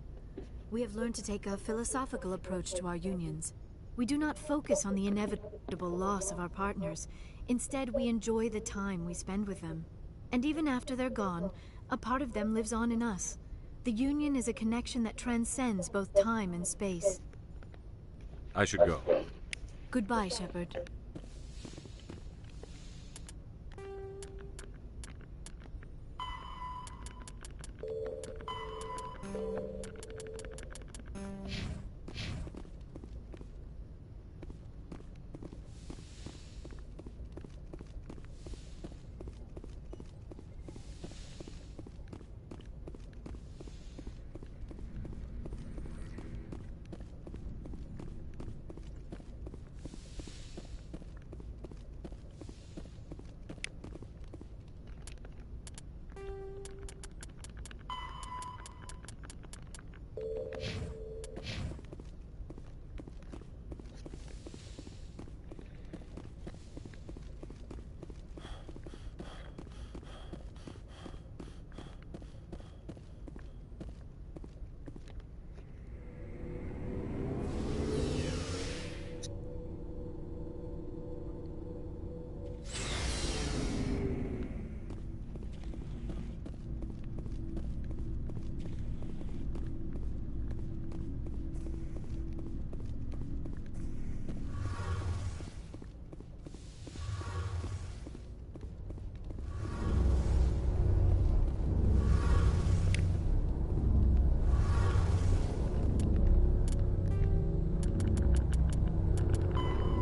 D: We have learned to take a philosophical approach to our unions. We do not focus on the inevitable loss of our partners. Instead, we enjoy the time we spend with them. And even after they're gone, a part of them lives on in us. The union is a connection that transcends both time and space.
G: I should go.
D: Goodbye, Shepard.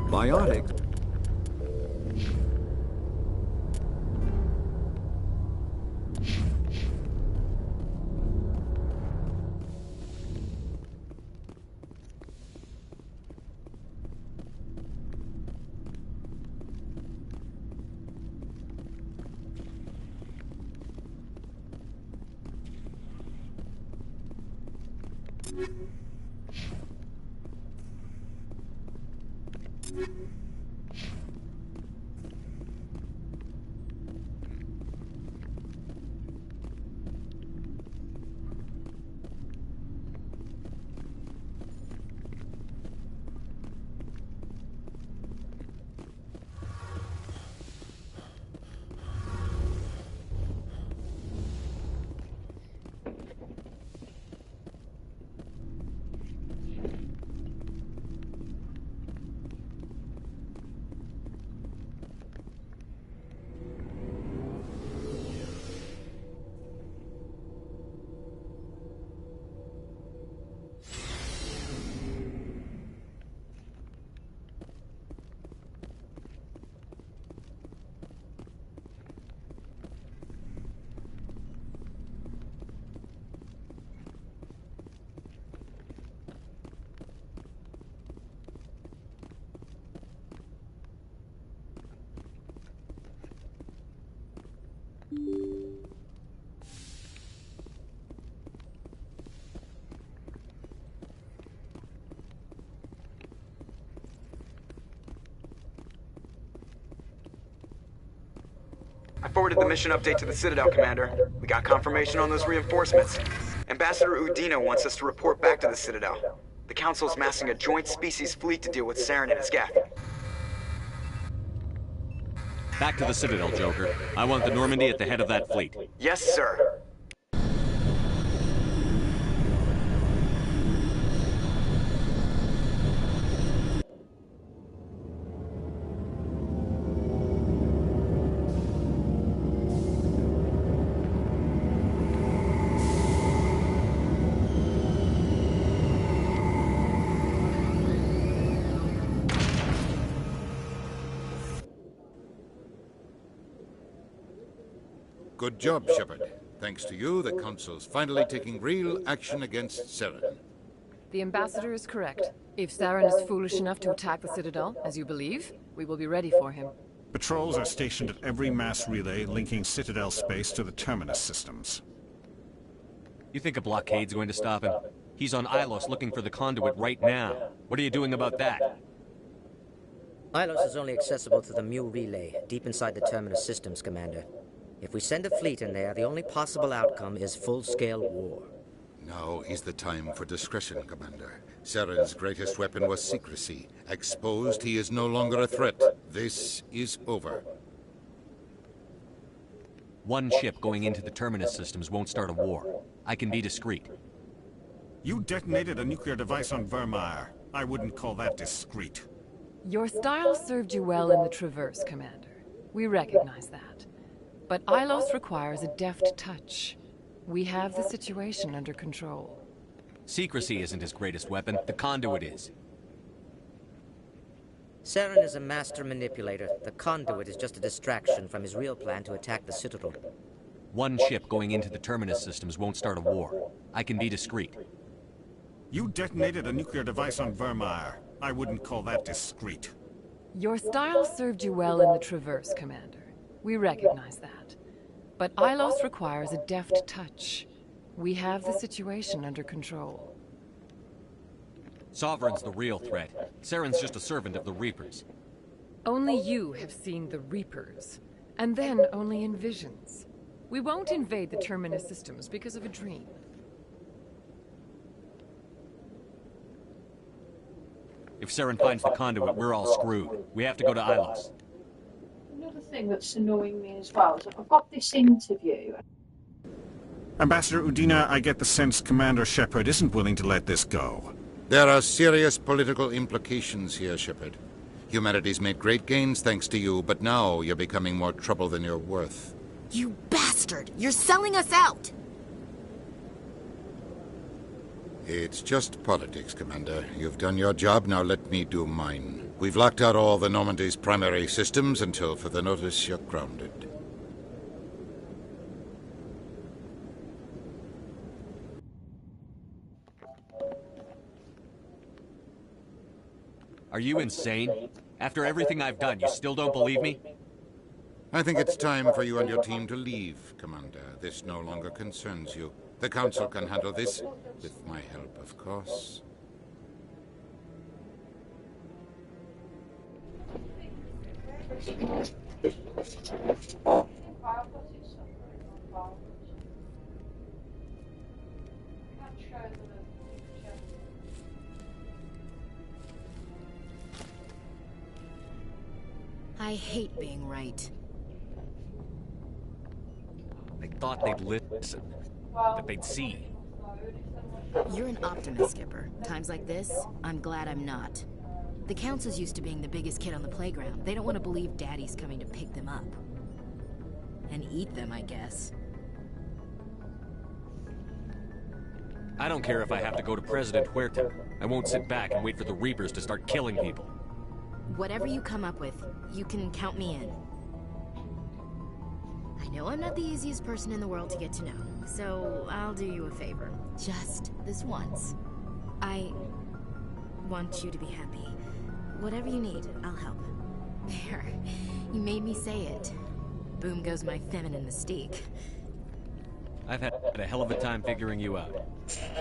K: Biotic.
B: I forwarded the mission update to the Citadel, Commander. We got confirmation on those reinforcements. Ambassador Udina wants us to report back to the Citadel. The Council's massing a joint species fleet to deal with Saren and his geth.
G: Back to the Citadel, Joker. I want the Normandy at the head of that fleet.
B: Yes, sir.
M: Good job, Shepard. Thanks to you, the Council's finally taking real action against Saren.
N: The Ambassador is correct. If Saren is foolish enough to attack the Citadel, as you believe, we will be ready for him.
O: Patrols are stationed at every mass relay linking Citadel space to the Terminus systems.
G: You think a blockade's going to stop him? He's on Ilos looking for the conduit right now. What are you doing about that?
P: Ilos is only accessible to the Mu relay, deep inside the Terminus systems, Commander. If we send a fleet in there, the only possible outcome is full-scale war.
M: Now is the time for discretion, Commander. Saren's greatest weapon was secrecy. Exposed, he is no longer a threat. This is over.
G: One ship going into the Terminus systems won't start a war. I can be discreet.
O: You detonated a nuclear device on Vermeer. I wouldn't call that discreet.
N: Your style served you well in the Traverse, Commander. We recognize that. But Ilos requires a deft touch. We have the situation under control.
G: Secrecy isn't his greatest weapon. The conduit is.
P: Saren is a master manipulator. The conduit is just a distraction from his real plan to attack the Citadel.
G: One ship going into the Terminus systems won't start a war. I can be discreet.
O: You detonated a nuclear device on Vermeer. I wouldn't call that discreet.
N: Your style served you well in the Traverse, Commander. We recognize that. But Ilos requires a deft touch. We have the situation under control.
G: Sovereign's the real threat. Saren's just a servant of the Reapers.
N: Only you have seen the Reapers. And then only in visions. We won't invade the Terminus systems because of a dream.
G: If Saren finds the conduit, we're all screwed. We have to go to Ilos.
E: Another thing that's annoying me as well is that I've got this interview.
O: Ambassador Udina, I get the sense Commander Shepard isn't willing to let this go.
M: There are serious political implications here, Shepard. Humanity's made great gains thanks to you, but now you're becoming more trouble than you're worth.
H: You bastard! You're selling us out!
M: It's just politics, Commander. You've done your job, now let me do mine. We've locked out all the Normandy's primary systems until further notice you're grounded.
G: Are you insane? After everything I've done, you still don't believe me?
M: I think it's time for you and your team to leave, Commander. This no longer concerns you. The Council can handle this, with my help, of course.
J: I hate being right.
G: I thought they'd listen, that they'd see.
J: You're an optimist, Skipper. Times like this, I'm glad I'm not. The Council's used to being the biggest kid on the playground. They don't want to believe Daddy's coming to pick them up. And eat them, I guess.
G: I don't care if I have to go to President Huerta. I won't sit back and wait for the Reapers to start killing people.
J: Whatever you come up with, you can count me in. I know I'm not the easiest person in the world to get to know, so I'll do you a favor. Just this once. I want you to be happy. Whatever you need, I'll help. There. You made me say it. Boom goes my feminine mystique.
G: I've had a hell of a time figuring you out.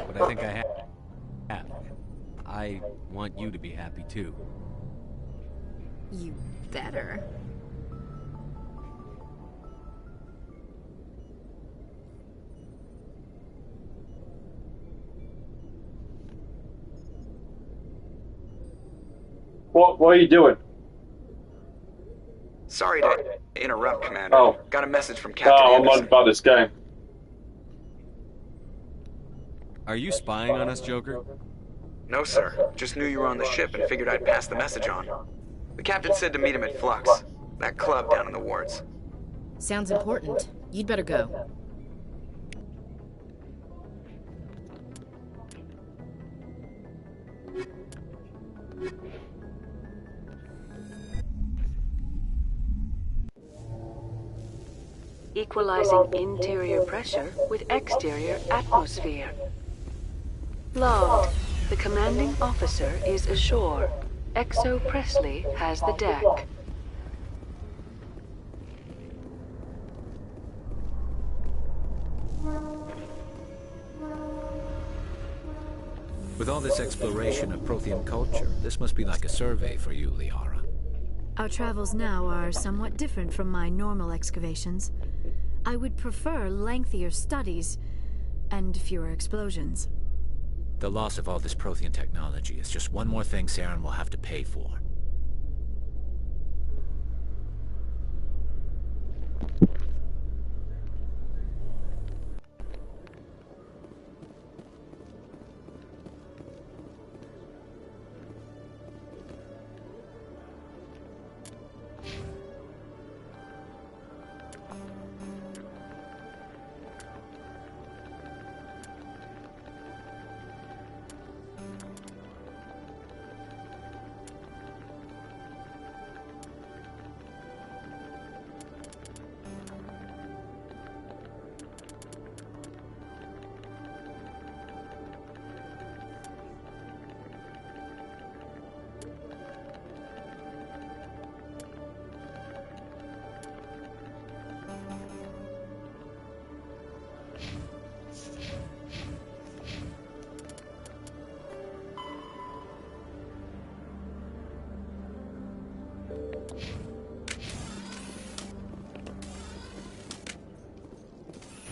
G: But I think I have. I want you to be happy too.
J: You better.
A: What are you doing?
B: Sorry to interrupt, Commander.
A: Oh.
B: Got a message from Captain
A: I'm
B: Anderson.
A: on about this game.
G: Are you spying on us, Joker?
B: No, sir. Just knew you were on the ship and figured I'd pass the message on. The captain said to meet him at Flux, that club down in the wards.
J: Sounds important. You'd better go.
Q: Equalizing interior pressure with exterior atmosphere. Logged. The commanding officer is ashore. Exo Presley has the deck.
F: With all this exploration of Prothean culture, this must be like a survey for you, Liara.
D: Our travels now are somewhat different from my normal excavations. I would prefer lengthier studies and fewer explosions.
F: The loss of all this Prothean technology is just one more thing Saren will have to pay for.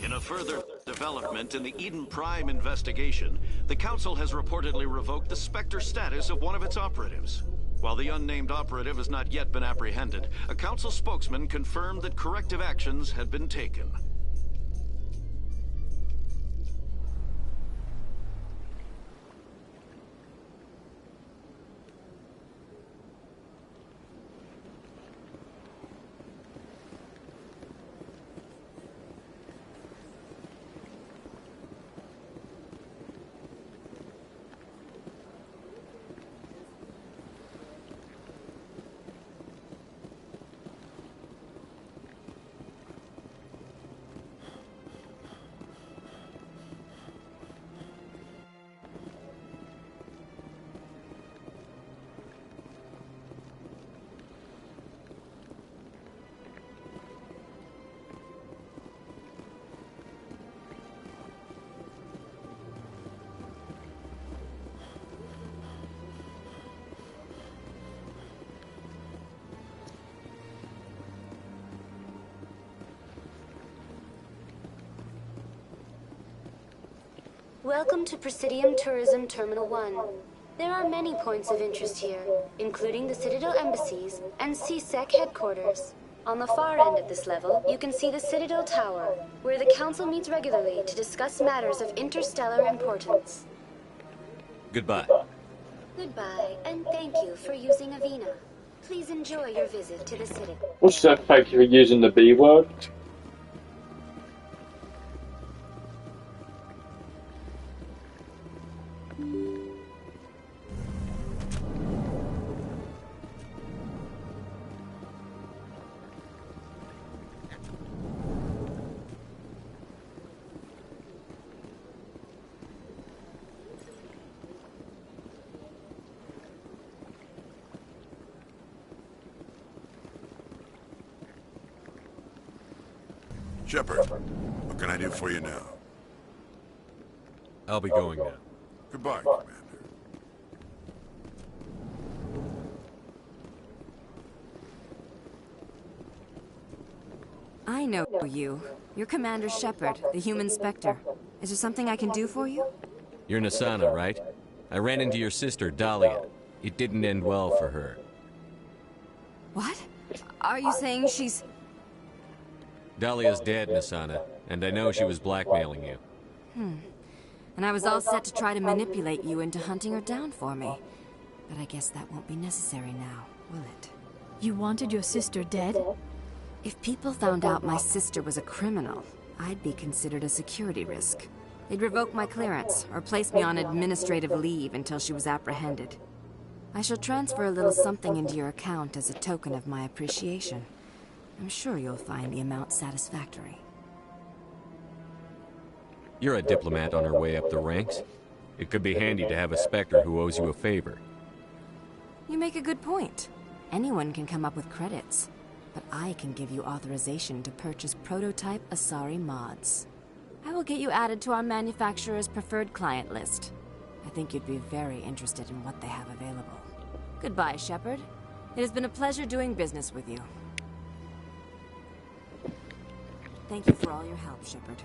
R: In a further development in the Eden Prime investigation, the Council has reportedly revoked the Spectre status of one of its operatives. While the unnamed operative has not yet been apprehended, a Council spokesman confirmed that corrective actions had been taken.
S: Welcome to Presidium Tourism Terminal 1. There are many points of interest here, including the Citadel embassies and CSEC headquarters. On the far end of this level, you can see the Citadel Tower, where the Council meets regularly to discuss matters of interstellar importance.
G: Goodbye.
S: Goodbye, and thank you for using Avena. Please enjoy your visit to the Citadel.
A: What's that? Thank you for using the B word.
I: Shepard, what can I do for you now?
G: I'll be going now.
I: Goodbye, Commander.
T: I know you. You're Commander Shepard, the human Spectre. Is there something I can do for you?
G: You're Nasana, right? I ran into your sister, Dahlia. It didn't end well for her.
T: What? Are you saying she's...
G: Dahlia's dead, Nasana, and I know she was blackmailing you.
T: And I was all set to try to manipulate you into hunting her down for me. But I guess that won't be necessary now, will it?
D: You wanted your sister dead?
T: If people found out my sister was a criminal, I'd be considered a security risk. They'd revoke my clearance, or place me on administrative leave until she was apprehended. I shall transfer a little something into your account as a token of my appreciation. I'm sure you'll find the amount satisfactory.
G: You're a diplomat on her way up the ranks. It could be handy to have a Spectre who owes you a favor.
T: You make a good point. Anyone can come up with credits, but I can give you authorization to purchase prototype Asari mods. I will get you added to our manufacturer's preferred client list. I think you'd be very interested in what they have available. Goodbye, Shepard. It has been a pleasure doing business with you. Thank you for all your help, Shepard.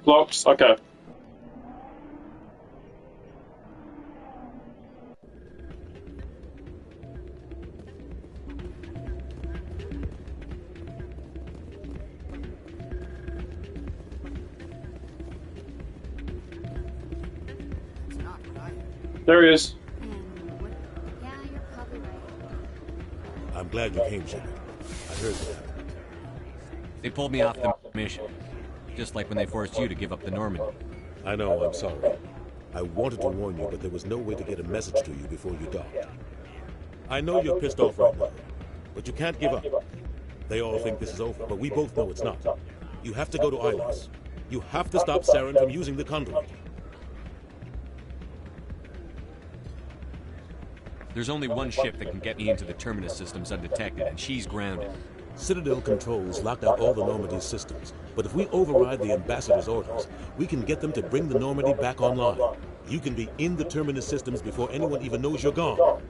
A: Blocks, okay. There he is.
S: Yeah, you're probably right.
U: I'm glad you came, Shepard. I heard that.
G: They pulled me off the mission. Just like when they forced you to give up the Normandy.
U: I know, I'm sorry. I wanted to warn you, but there was no way to get a message to you before you docked. I know you're pissed off right now, but you can't give up. They all think this is over, but we both know it's not. You have to go to Ilos. You have to stop Saren from using the conduit.
G: There's only one ship that can get me into the Terminus systems undetected, and she's grounded.
U: Citadel controls locked out all the Normandy's systems, but if we override the Ambassador's orders, we can get them to bring the Normandy back online. You can be in the Terminus systems before anyone even knows you're gone.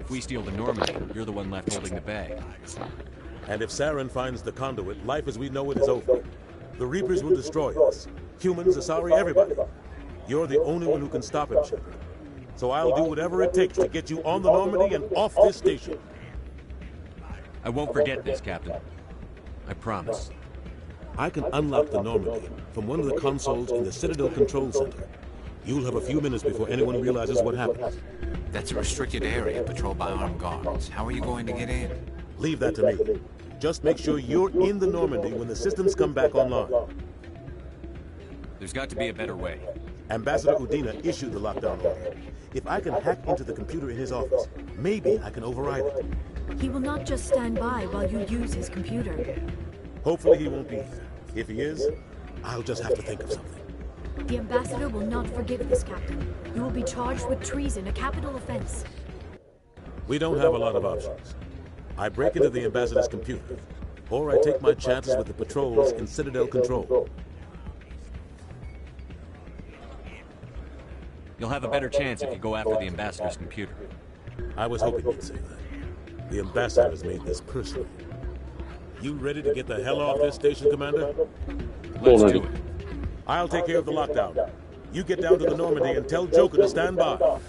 G: If we steal the Normandy, you're the one left holding the bag.
U: And if Saren finds the conduit, life as we know it is over. The Reapers will destroy us. Humans, Asari, everybody. You're the only one who can stop him, Shepard. So I'll do whatever it takes to get you on the Normandy and off this station.
G: I won't forget this, Captain. I promise.
U: I can unlock the Normandy from one of the consoles in the Citadel Control Center. You'll have a few minutes before anyone realizes what happened.
F: That's a restricted area patrolled by armed guards. How are you going to get in?
U: Leave that to me. Just make sure you're in the Normandy when the systems come back online.
G: There's got to be a better way.
U: Ambassador Udina issued the lockdown order. If I can hack into the computer in his office, maybe I can override it.
D: He will not just stand by while you use his computer.
U: Hopefully he won't be. If he is, I'll just have to think of something.
D: The Ambassador will not forgive this, Captain. You will be charged with treason, a capital offense.
U: We don't have a lot of options. I break into the Ambassador's computer, or I take my chances with the patrols in Citadel Control.
G: You'll have a better chance if you go after the Ambassador's computer.
U: I was hoping you'd say that. The Ambassador has made this personal. You ready to get the hell off this station, Commander?
G: Let's do it.
U: I'll take care of the lockdown. You get down to the Normandy and tell Joker to stand by.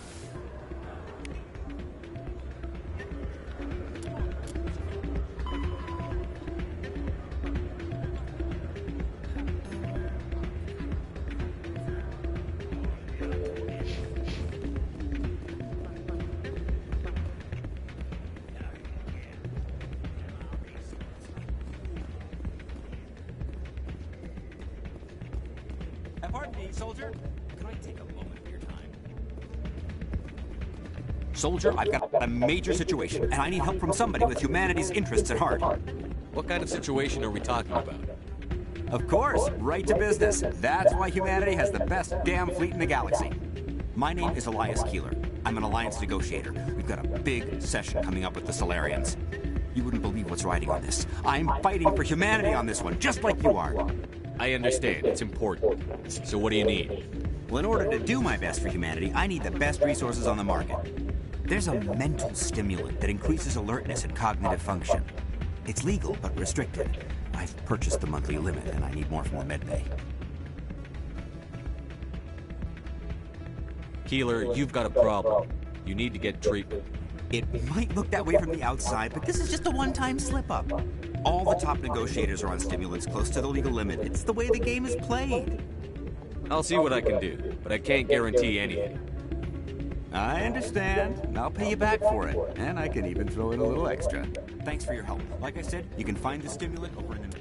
V: Pardon me, soldier. Can I take a moment of your time?
W: Soldier, I've got a major situation, and I need help from somebody with humanity's interests at heart.
G: What kind of situation are we talking about?
W: Of course, right to business. That's why humanity has the best damn fleet in the galaxy. My name is Elias Keeler. I'm an alliance negotiator. We've got a big session coming up with the Solarians. You wouldn't believe what's riding on this. I'm fighting for humanity on this one, just like you are.
G: I understand. It's important. So what do you need?
W: Well, in order to do my best for humanity, I need the best resources on the market. There's a mental stimulant that increases alertness and cognitive function. It's legal, but restricted. I've purchased the monthly limit, and I need more from the medbay.
G: Keeler, you've got a problem. You need to get treatment.
W: It might look that way from the outside, but this is just a one-time slip-up. All the top negotiators are on stimulants close to the legal limit. It's the way the game is played.
G: I'll see what I can do, but I can't guarantee anything.
W: I understand. And I'll pay you back for it. And I can even throw in a little extra. Thanks for your help. Like I said, you can find the stimulant over in the...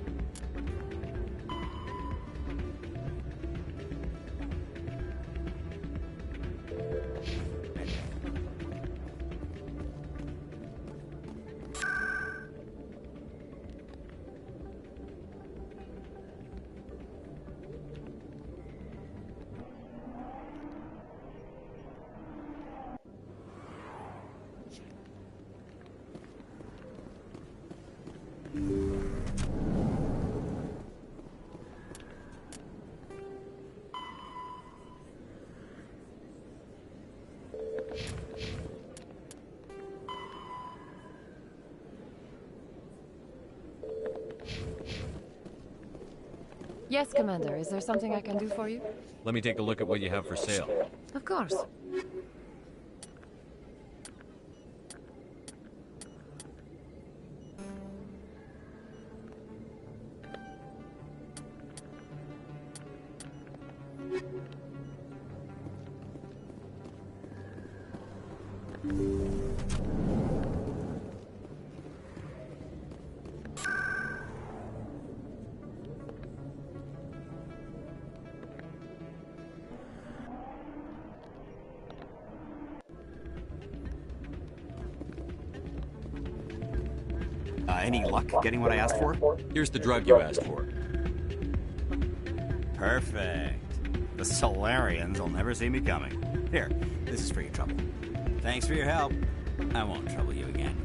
N: Yes, Commander. Is there something I can do for you?
G: Let me take a look at what you have for sale.
N: Of course.
W: Any luck getting what I asked for?
G: Here's the drug you asked for.
W: Perfect. The Solarians will never see me coming. Here, this is for your trouble. Thanks for your help. I won't trouble you again.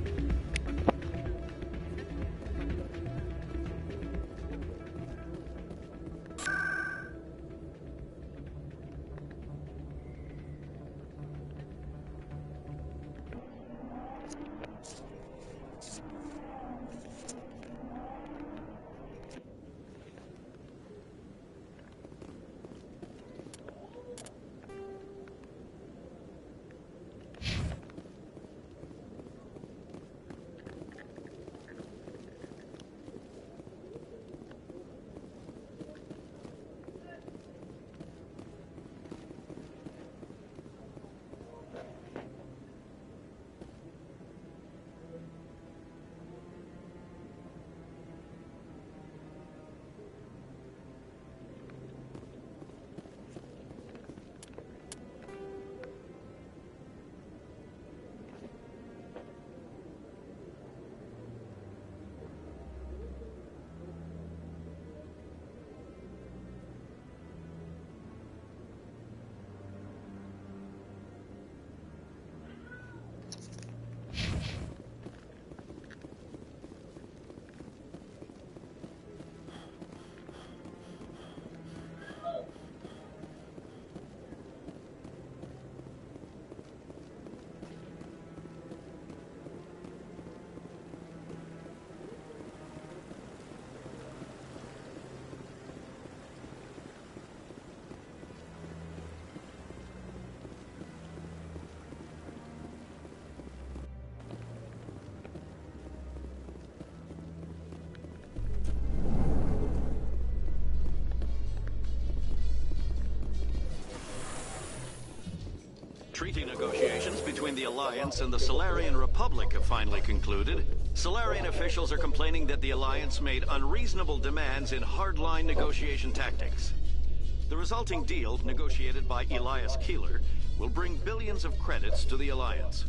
R: Treaty negotiations between the Alliance and the Solarian Republic have finally concluded. Solarian officials are complaining that the Alliance made unreasonable demands in hardline negotiation tactics. The resulting deal, negotiated by Elias Keeler, will bring billions of credits to the Alliance.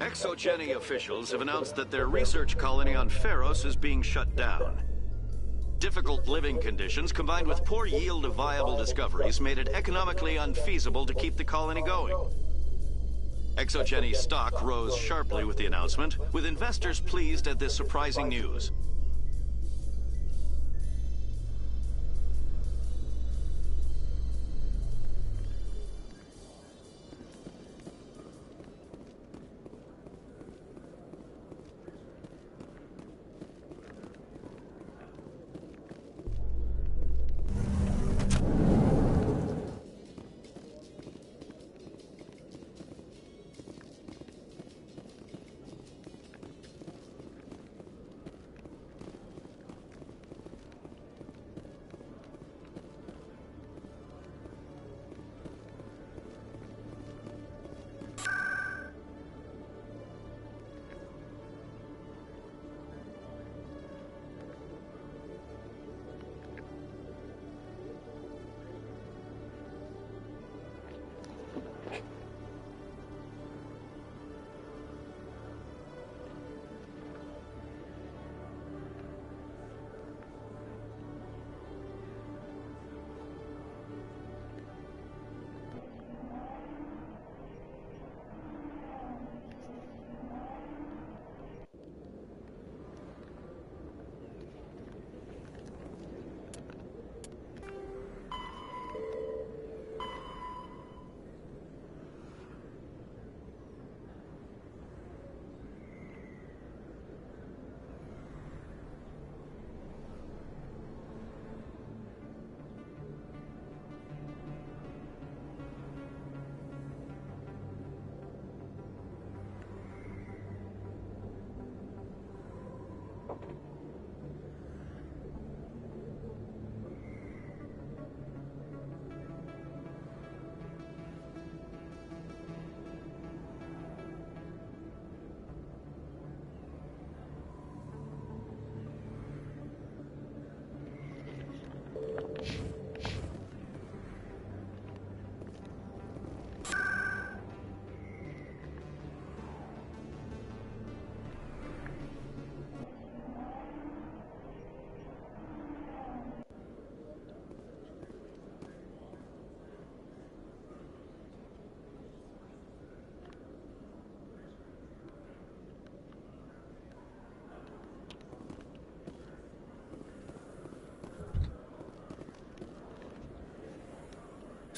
R: Exogeny officials have announced that their research colony on Pharos is being shut down. Difficult living conditions combined with poor yield of viable discoveries made it economically unfeasible to keep the colony going. Exogeny stock rose sharply with the announcement, with investors pleased at this surprising news.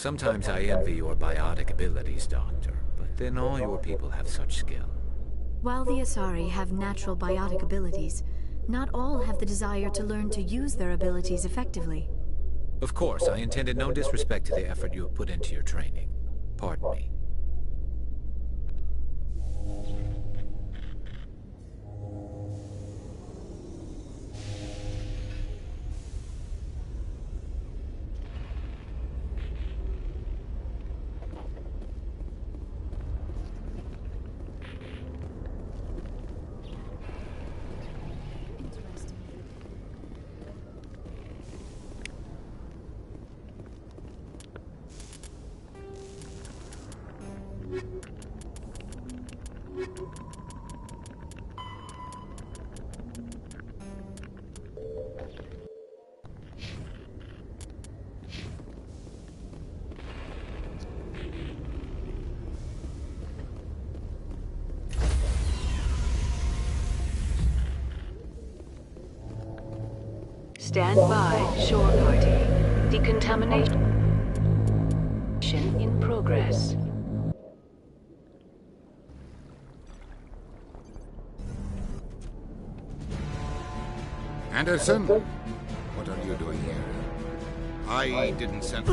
F: Sometimes I envy your biotic abilities, Doctor, but then all your people have such skill.
C: While the Asari have natural biotic abilities, not all have the desire to learn to use their abilities effectively.
F: Of course, I intended no disrespect to the effort you have put into your training. Pardon me.
Q: Stand by, shore party. Decontamination in progress.
M: Anderson? What are you doing here? I didn't send...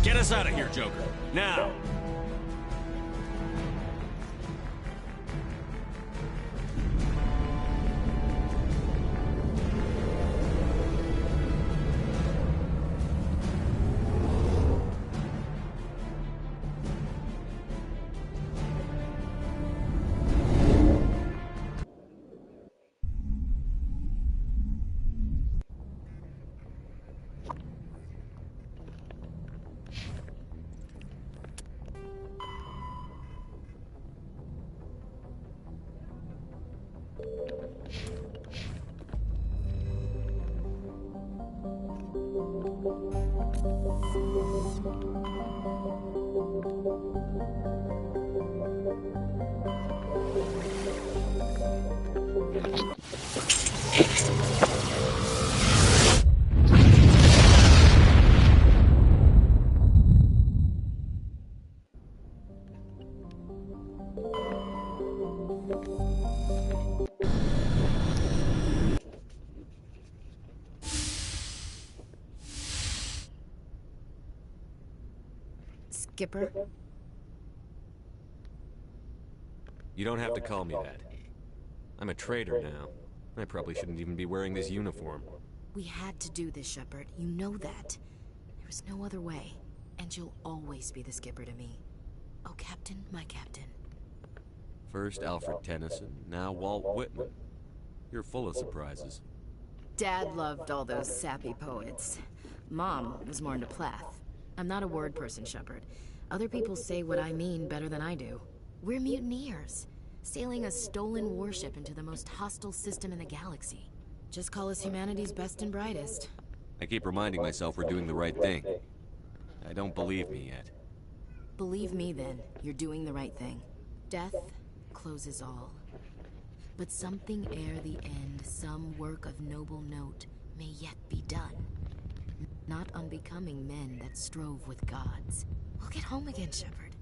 G: Get us out of here, Joker. Now!
T: Skipper?
G: You don't have to call me that. I'm a traitor now. I probably shouldn't even be wearing this uniform.
T: We had to do this, Shepard. You know that. There was no other way. And you'll always be the skipper to me. Oh, Captain, my captain.
G: First Alfred Tennyson, now Walt Whitman. You're full of surprises.
T: Dad loved all those sappy poets. Mom was more into Plath. I'm not a word person, Shepard. Other people say what I mean better than I do. We're mutineers, sailing a stolen warship into the most hostile system in the galaxy. Just call us humanity's best and brightest.
G: I keep reminding myself we're doing the right thing. I don't believe me yet.
T: Believe me then, you're doing the right thing. Death closes all. But something ere the end, some work of noble note, may yet be done. Not unbecoming men that strove with gods. We'll get home again, Shepard.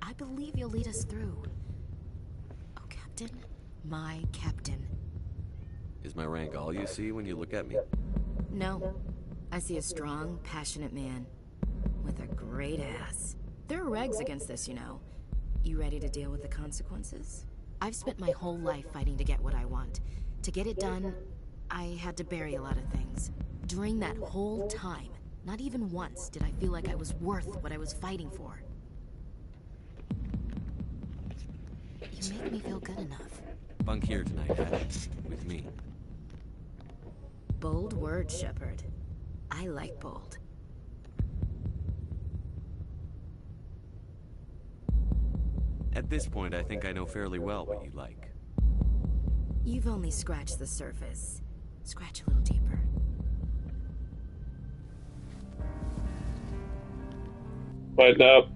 T: I believe you'll lead us through. Oh, Captain, my captain.
G: Is my rank all you see when you look at me?
T: No. I see a strong, passionate man. With a great ass. There are regs against this, you know. You ready to deal with the consequences? I've spent my whole life fighting to get what I want. To get it done, I had to bury a lot of things. During that whole time, not even once did I feel like I was worth what I was fighting for. You make me feel good enough.
G: Bunk here tonight, Dad. With me.
T: Bold words, Shepard. I like bold.
G: At this point, I think I know fairly well what you like.
T: You've only scratched the surface. Scratch a little deeper.
A: Find out.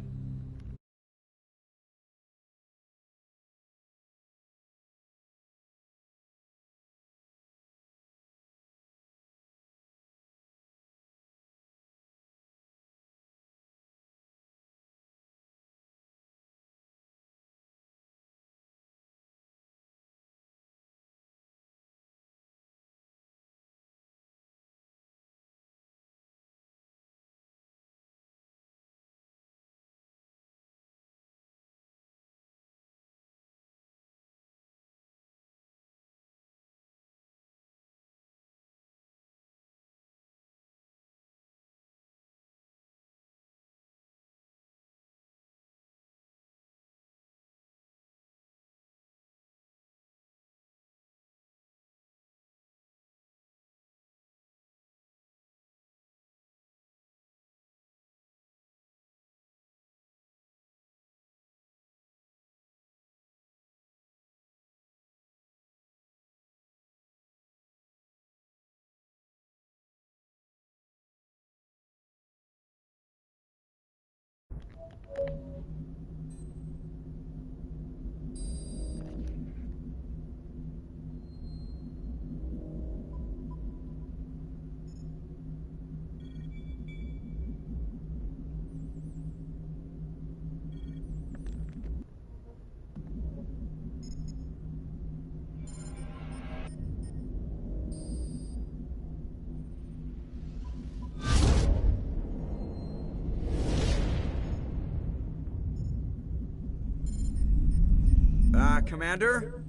B: Commander?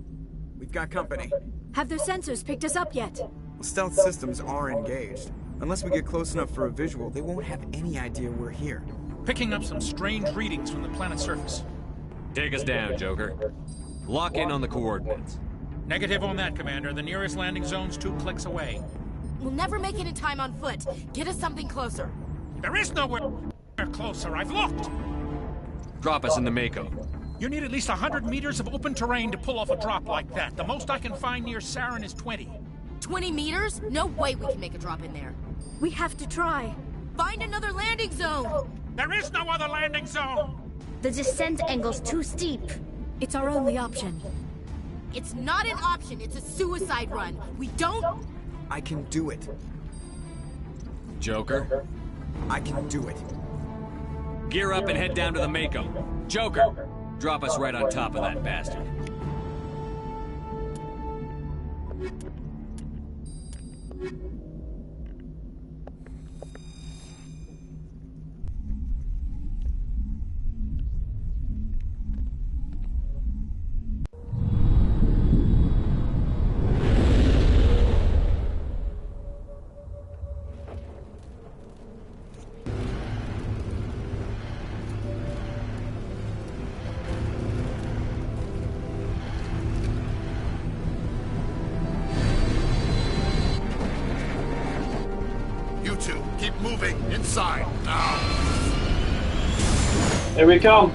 B: We've got company.
C: Have their sensors picked us up yet?
B: Stealth systems are engaged. Unless we get close enough for a visual, they won't have any idea we're here.
K: Picking up some strange readings from the planet's surface.
G: Take us down, Joker. Lock in on the coordinates.
K: Negative on that, Commander. The nearest landing zone's 2 clicks away.
J: We'll never make it in time on foot. Get us something closer.
K: There is nowhere closer. I've looked.
G: Drop us in the Mako.
K: You need at least 100 meters of open terrain to pull off a drop like that. The most I can find near Saren is 20.
J: 20 meters? No way we can make a drop in there.
C: We have to try.
J: Find another landing zone!
K: There is no other landing zone!
S: The descent angle's too steep.
C: It's our only option.
J: It's not an option, it's a suicide run. We don't...
B: I can do it.
G: Joker?
B: I can do it.
G: Gear up and head down to the Mako. Joker! Drop us right on top of that bastard.
I: Keep moving inside now.
A: Here we come.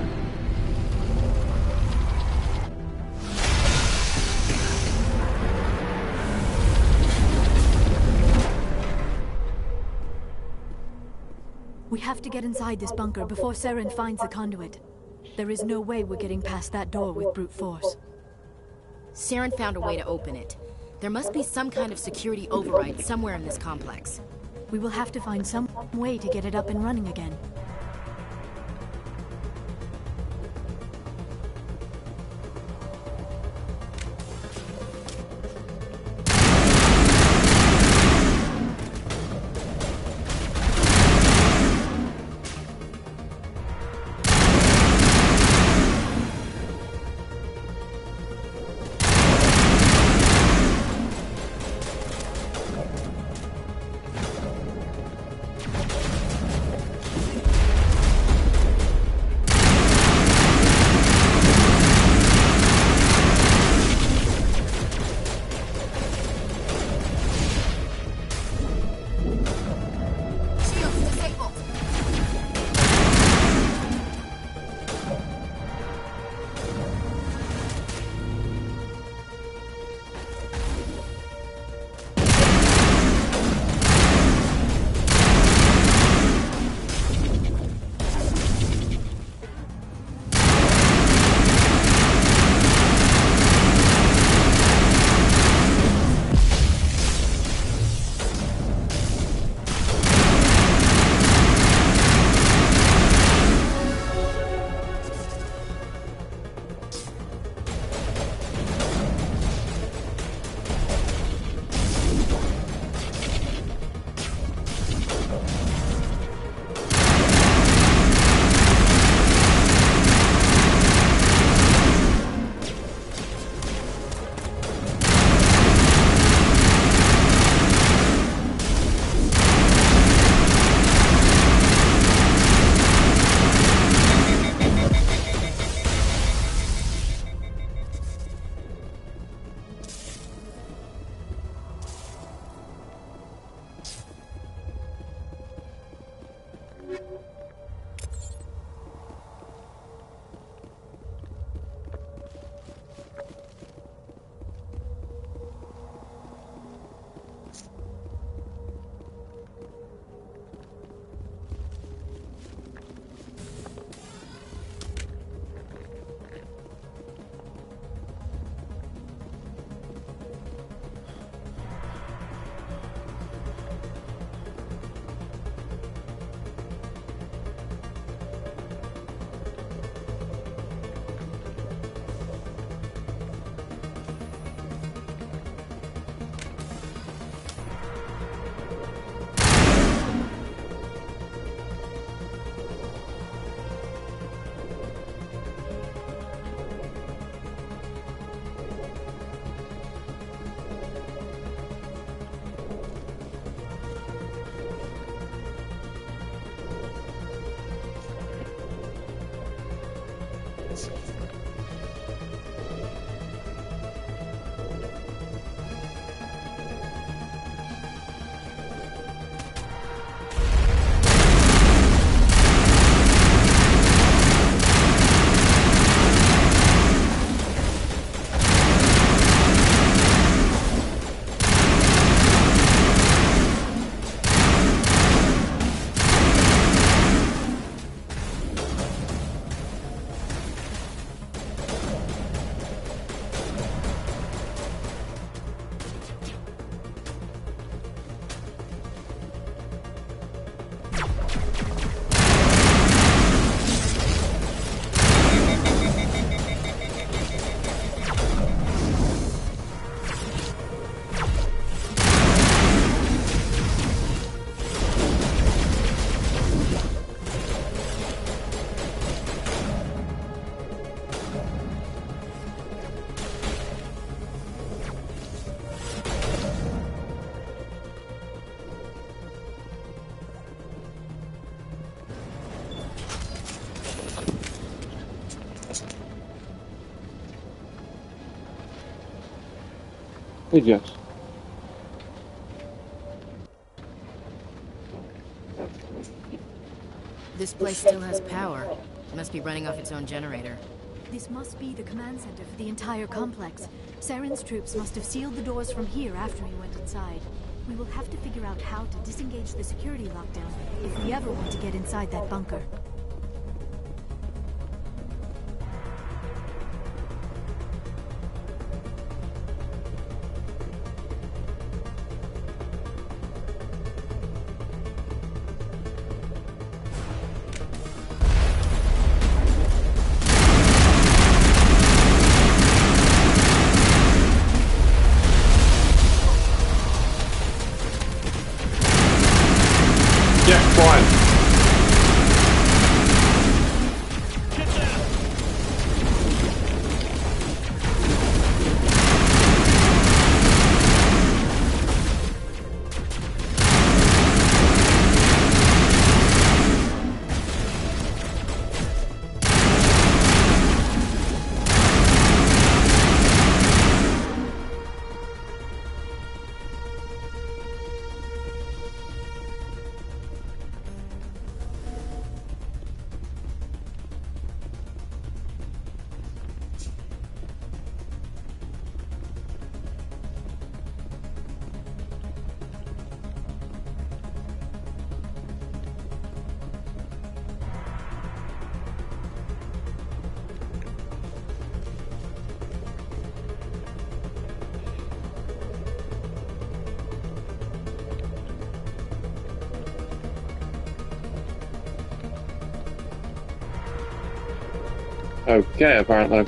C: We have to get inside this bunker before Saren finds the conduit. There is no way we're getting past that door with brute force.
J: Saren found a way to open it. There must be some kind of security override somewhere in this complex.
C: We will have to find some way to get it up and running again.
A: Idiot.
J: This place still has power. It must be running off its own generator.
C: This must be the command center for the entire complex. Saren's troops must have sealed the doors from here after he went inside. We will have to figure out how to disengage the security lockdown if we ever want to get inside that bunker.
A: Yeah, fine. Okay, apparently.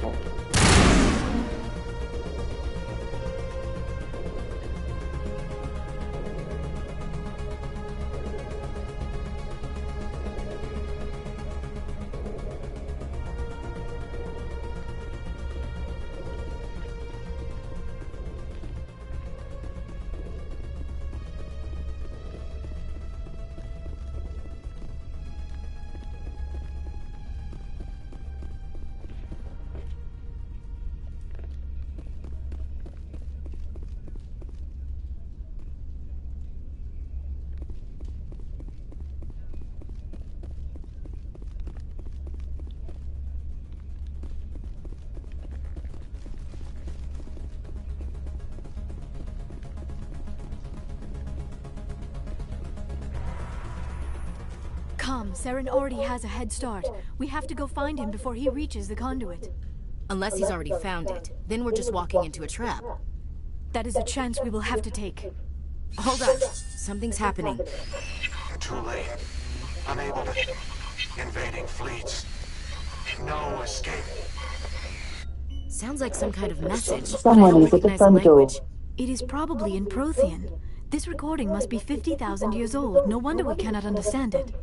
C: Come, Saren already has a head start. We have to go find him before he reaches the conduit.
J: Unless he's already found it. Then we're just walking into a trap.
C: That is a chance we will have to take.
J: Hold on. Something's happening.
E: Too late. Unable to... Invading fleets. No escape.
J: Sounds like some kind of message.
L: Someone is at the front door.
C: It is probably in Prothean. This recording must be 50,000 years old. No wonder we cannot understand it.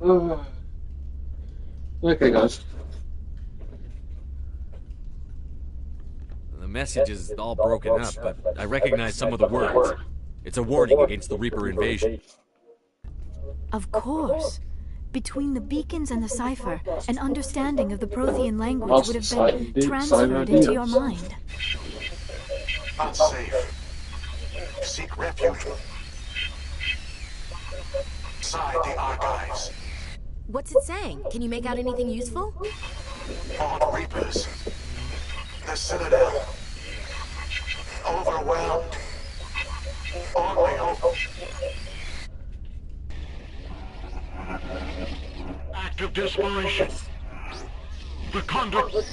A: Okay, guys.
G: The message is all broken up, but I recognize some of the words. It's a warning against the Reaper invasion.
C: Of course. Between the beacons and the cipher, an understanding of the Prothean language would have been transferred into your mind.
E: Unsafe. Seek refuge. Inside the archives.
J: What's it saying? Can you make out anything useful?
E: Fought Reapers. The Citadel. Overwhelmed. Only hope.
K: Active desperation. The conduit.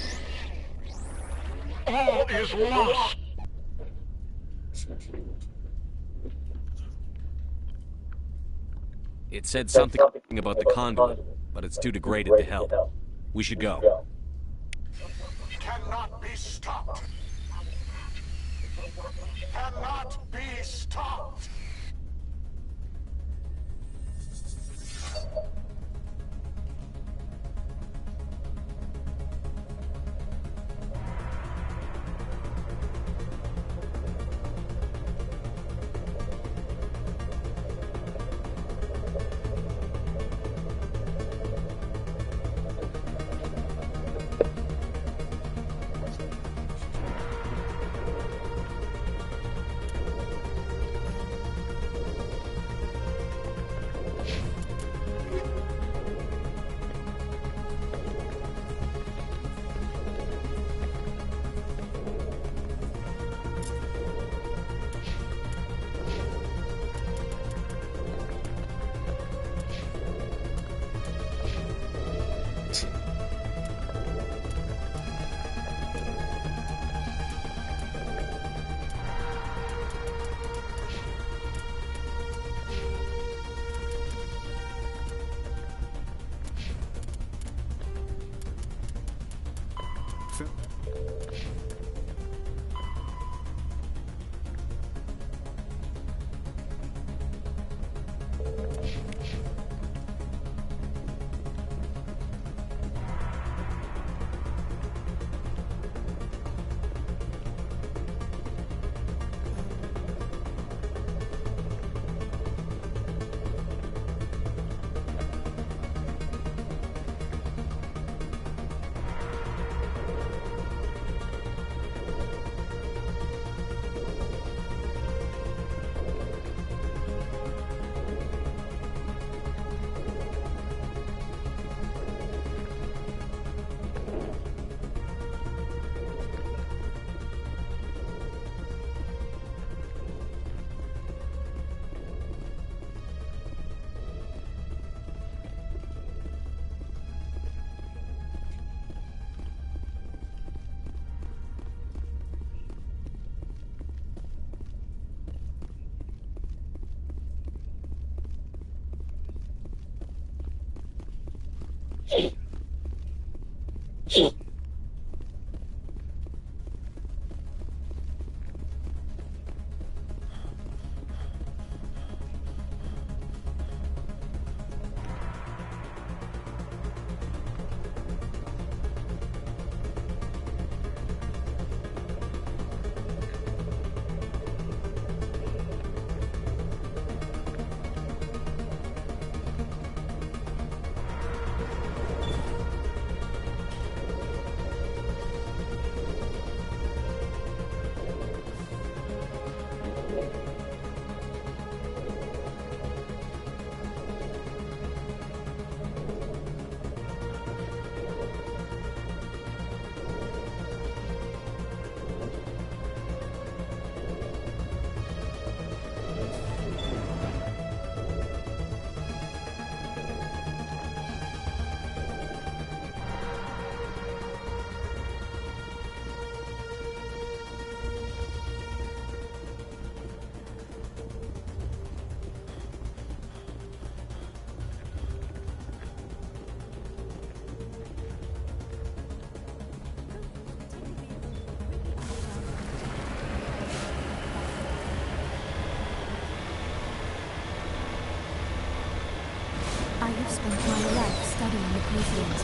K: All is lost.
G: It said something about the conduit, but it's too degraded to help. We should go.
E: Cannot be stopped. Cannot be stopped.
C: have spent my life studying the Protheans,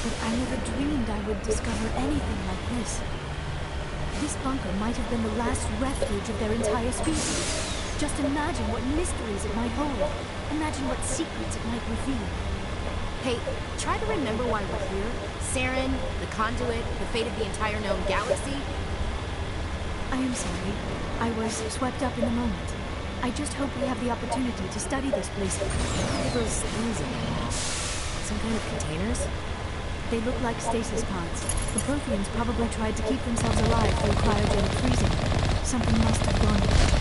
C: but I never dreamed I would discover anything like this. This bunker might have been the last refuge of their entire species. Just imagine what mysteries it might hold. Imagine what secrets it might reveal.
J: Hey, try to remember why we're here. Saren, the Conduit, the fate of the entire known galaxy.
C: I am sorry. I was swept up in the moment. I just hope we have the opportunity to study this place.
J: What are those things in there? Some kind of containers?
C: They look like stasis pods. The Protheans probably tried to keep themselves alive through cryogenic freezing. Something must have gone wrong.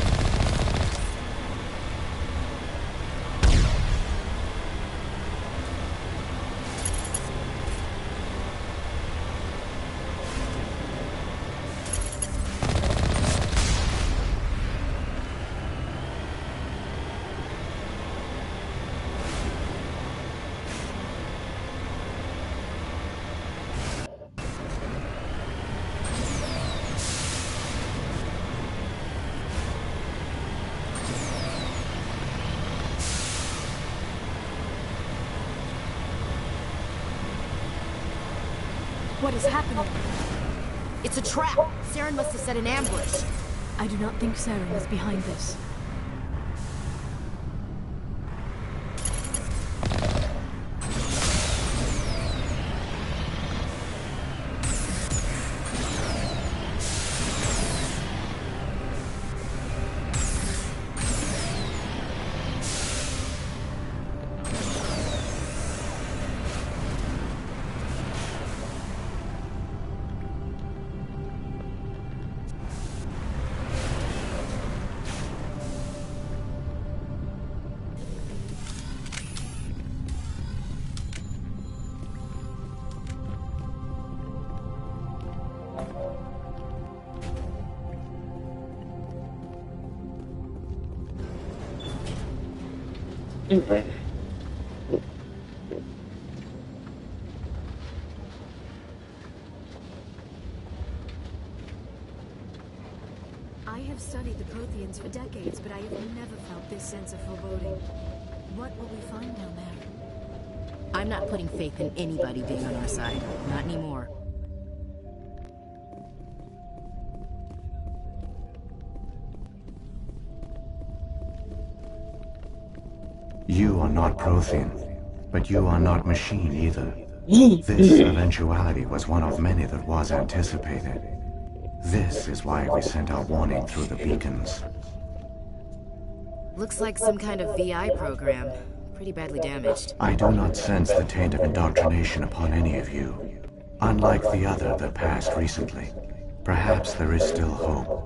C: What is happening?
J: It's a trap! Saren must have set an ambush.
C: I do not think Saren is behind this. I have studied the Protheans for decades, but I have never felt this sense of foreboding. What will we find down there?
J: I'm not putting faith in anybody being on our side. Not anymore.
L: You are not Prothean, but you are not machine either. This eventuality was one of many that was anticipated. This is why we sent our warning through the beacons.
J: Looks like some kind of VI program. Pretty badly damaged.
L: I do not sense the taint of indoctrination upon any of you. Unlike the other that passed recently, perhaps there is still hope.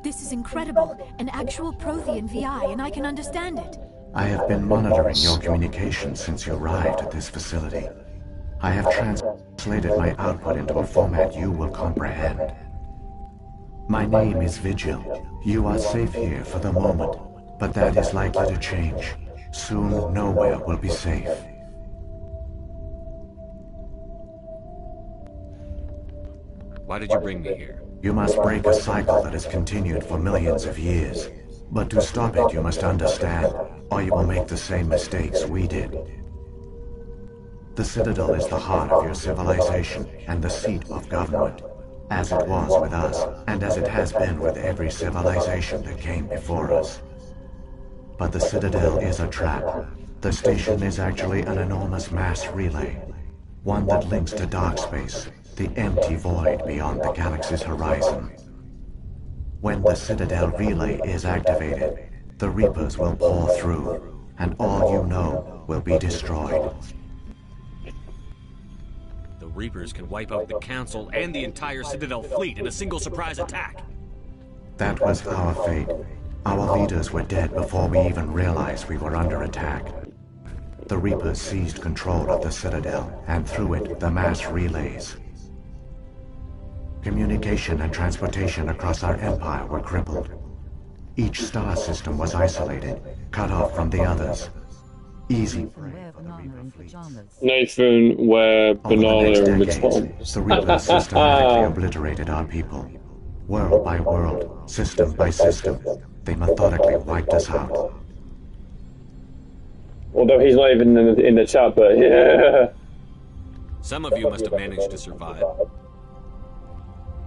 C: This is incredible. An actual Prothean VI, and I can understand it.
L: I have been monitoring your communications since you arrived at this facility. I have translated my output into a format you will comprehend. My name is Vigil. You are safe here for the moment, but that is likely to change. Soon, nowhere will be safe.
G: Why did you bring me here?
L: You must break a cycle that has continued for millions of years. But to stop it, you must understand, or you will make the same mistakes we did. The Citadel is the heart of your civilization and the seat of government, as it was with us, and as it has been with every civilization that came before us. But the Citadel is a trap. The station is actually an enormous mass relay, one that links to dark space, the empty void beyond the galaxy's horizon. When the Citadel relay is activated, the Reapers will pour through, and all you know will be destroyed.
G: The Reapers can wipe out the Council and the entire Citadel fleet in a single surprise attack.
L: That was our fate. Our leaders were dead before we even realized we were under attack. The Reapers seized control of the Citadel, and through it, the mass relays. Communication and transportation across our empire were crippled. Each star system was isolated, cut off from the others. Easy prey for the Reaper fleets.
A: Nathan, wear banana in
L: decades, the Reapers systematically obliterated our people. World by world, system by system, they methodically wiped us out.
A: Although he's not even in the chat, but yeah.
G: Some of you must have managed to survive.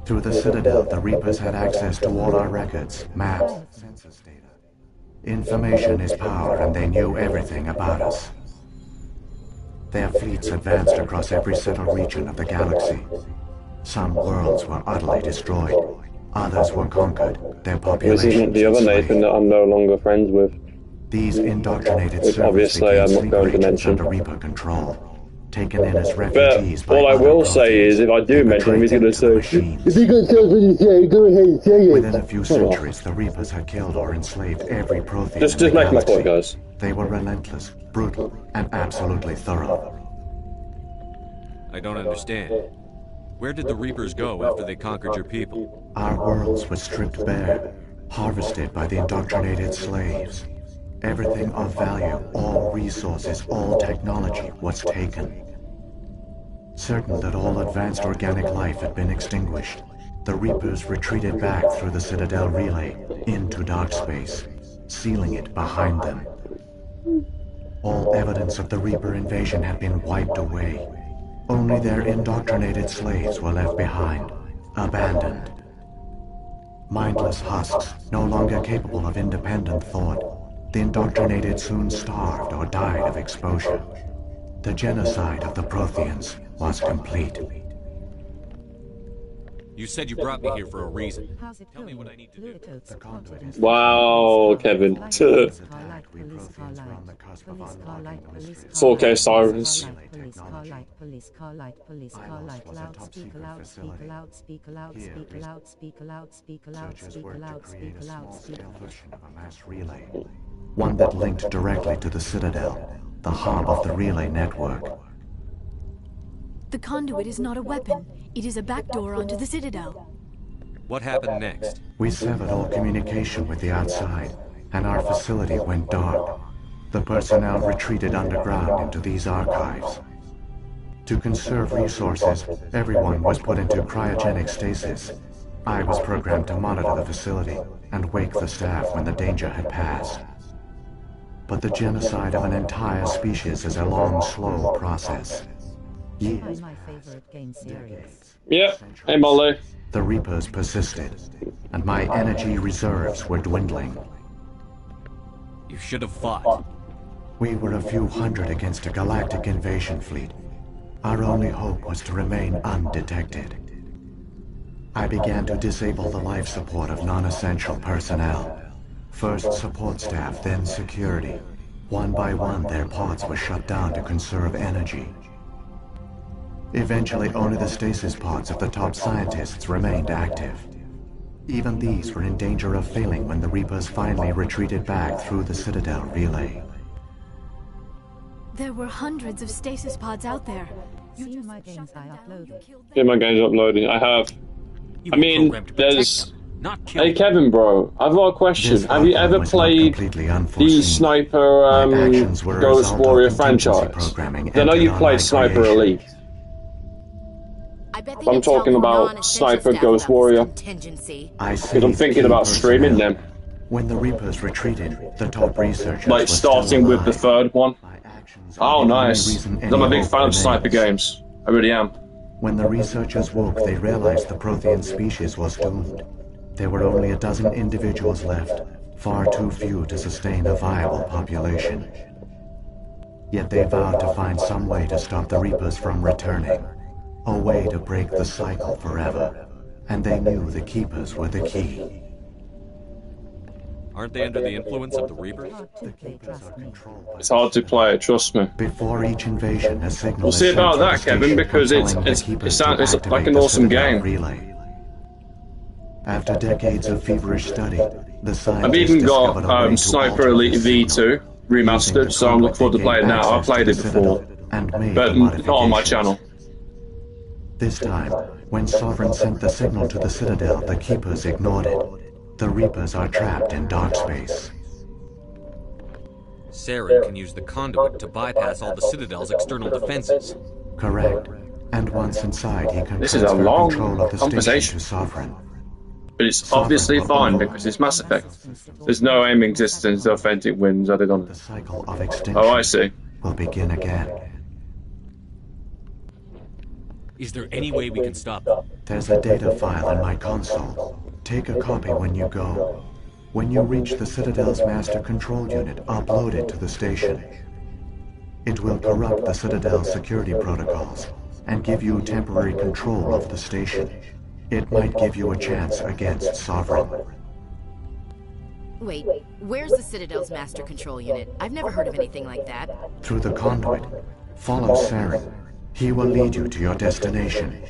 L: Through the Citadel, the Reapers had access to all our records, maps, census data. Information is power, and they knew everything about us. Their fleets advanced across every settled region of the galaxy. Some worlds were utterly destroyed. Others were conquered, their populations
A: This isn't the other Nathan that I'm no longer friends with.
L: These indoctrinated
A: Which
L: servants
A: obviously
L: became
A: I'm not
L: sleeper
A: going to
L: agents
A: mention.
L: under Reaper control, taken in as refugees
A: But all I will say is, if I do mention him, he's going to say, if he goes what you say, go ahead and say it.
L: Within a few centuries, the Reapers had killed or enslaved every Prothean
A: Just
L: in the
A: make my
L: galaxy.
A: point, guys.
L: They were relentless, brutal, and absolutely thorough.
G: I don't understand. Where did the Reapers go after they conquered your people?
L: Our worlds were stripped bare, harvested by the indoctrinated slaves. Everything of value, all resources, all technology was taken. Certain that all advanced organic life had been extinguished, the Reapers retreated back through the Citadel relay into dark space, sealing it behind them. All evidence of the Reaper invasion had been wiped away. Only their indoctrinated slaves were left behind, abandoned. Mindless husks, no longer capable of independent thought, the indoctrinated soon starved or died of exposure. The genocide of the Protheans was complete.
G: You said you brought me here for a reason. Tell me what I need to do.
A: Wow, Kevin. 4K sirens.
H: Police car light, loudspeaker, loudspeaker,
L: One that linked directly to the Citadel, the hub of the relay network.
C: The conduit is not a weapon. It is a backdoor onto the Citadel.
G: What happened next?
L: We severed all communication with the outside, and our facility went dark. The personnel retreated underground into these archives. To conserve resources, everyone was put into cryogenic stasis. I was programmed to monitor the facility and wake the staff when the danger had passed. But the genocide of an entire species is a long, slow process. Years.
A: Yeah, hey Molly.
L: The Reapers persisted, and my energy reserves were dwindling.
G: You should have fought.
L: We were a few hundred against a galactic invasion fleet. Our only hope was to remain undetected. I began to disable the life support of non-essential personnel. First support staff, then security. One by one, their pods were shut down to conserve energy. Eventually, only the stasis pods of the top scientists remained active. Even these were in danger of failing when the Reapers finally retreated back through the Citadel relay.
C: There were hundreds of stasis pods out there.
H: See my games I uploaded.
A: Yeah, my game's uploading. I have. I mean, there's... Hey Kevin, bro, I've got a question. Have you ever played the Sniper Ghost Warrior franchise? I know you played Sniper Elite. I'm talking about Sniper Ghost Warrior. Because I'm thinking about streaming them.
L: When the Reapers retreated, the top researchers
A: like starting with the third one. Oh, nice. I'm a big fan of Sniper games. I really am.
L: When the researchers woke, they realized the Prothean species was doomed. There were only a dozen individuals left, far too few to sustain a viable population. Yet they vowed to find some way to stop the Reapers from returning. A way to break the cycle forever. And they knew the Keepers were the key.
G: Aren't they under the influence of the Reapers?
A: It's hard to play, trust me.
L: Before each invasion, a signal
A: we'll see about that, Kevin, because it's like an awesome game.
L: Relay. After decades of feverish study, the scientists
A: I've even got Sniper Elite V2 remastered, so I'm looking forward to playing it now. I've played it before, but not on my channel.
L: This time, when Sovereign sent the signal to the Citadel, the Keepers ignored it. The Reapers are trapped in dark space.
G: Saren can use the conduit to bypass all the Citadel's external defenses.
L: Correct. And once inside, he can
A: This is a long
L: control of the
A: conversation
L: station to Sovereign.
A: But it's obviously fine because it's Mass Effect. There's no aiming distance, authentic wins added on.
L: The cycle of extinction
A: Oh, I see.
L: will begin again.
G: Is there any way we can stop them?
L: There's a data file in my console. Take a copy when you go. When you reach the Citadel's master control unit, upload it to the station. It will corrupt the Citadel's security protocols and give you temporary control of the station. It might give you a chance against Sovereign.
J: Wait, where's the Citadel's master control unit? I've never heard of anything like that.
L: Through the conduit, follow Saren. He will lead you to your destination.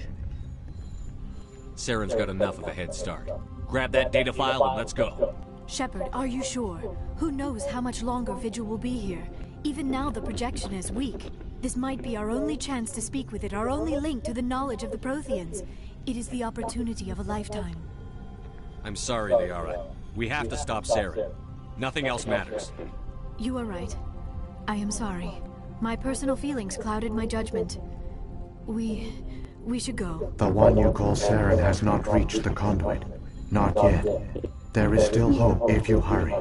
G: Saren's got enough of a head start. Grab that data file and let's go.
C: Shepard, are you sure? Who knows how much longer Vigil will be here? Even now the projection is weak. This might be our only chance to speak with it, our only link to the knowledge of the Protheans. It is the opportunity of a lifetime.
G: I'm sorry, Liara. We have to stop Saren. Nothing else matters.
C: You are right. I am sorry. My personal feelings clouded my judgment. We should go.
L: The one you call Saren has not reached the conduit. Not yet. There is still hope if you hurry.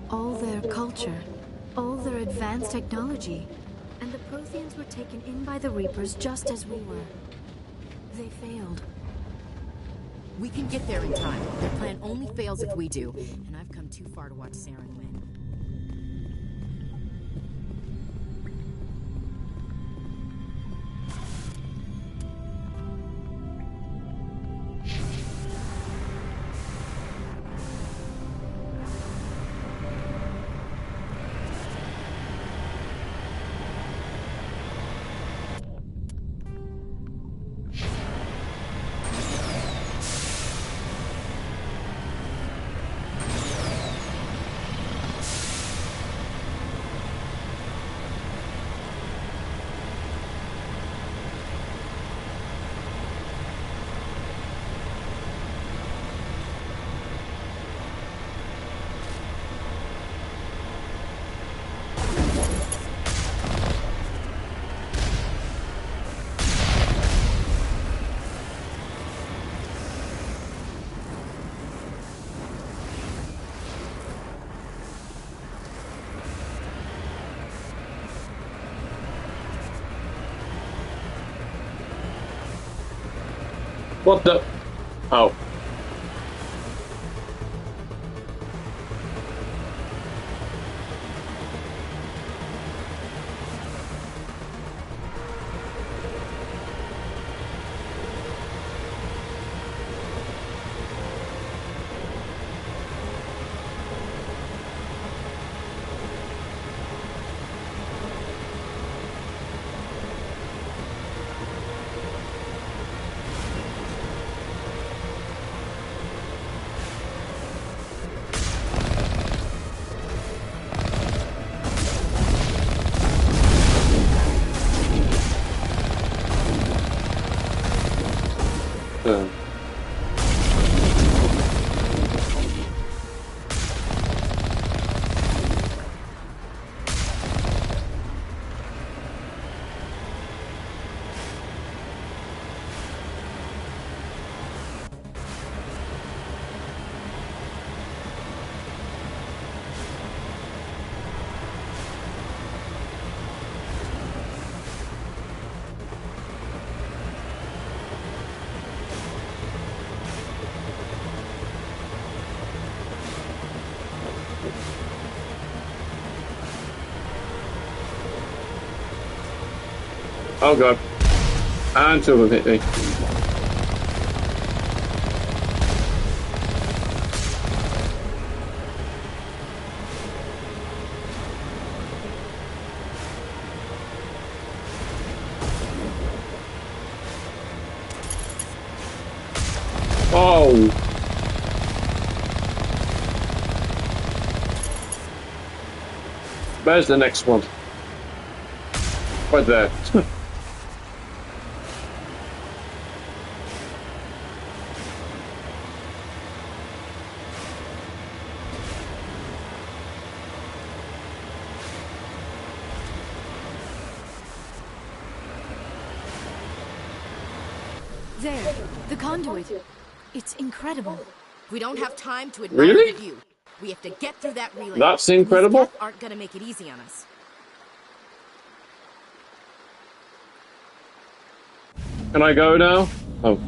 C: All their culture, all their advanced technology, and the Protheans were taken in by the Reapers just as we were. They failed.
J: We can get there in time. Their plan only fails if we do, and I've come too far to watch Saren win.
A: What the? Oh. Oh god. And two of them hit me. Oh! Where's the next one? Right there.
C: There, the conduit. It's incredible.
J: We don't have time to admire
A: Really?
J: the view. We have to get through that relay.
A: That's incredible.
J: These cats aren't gonna make it easy on us.
A: Can I go now? Oh.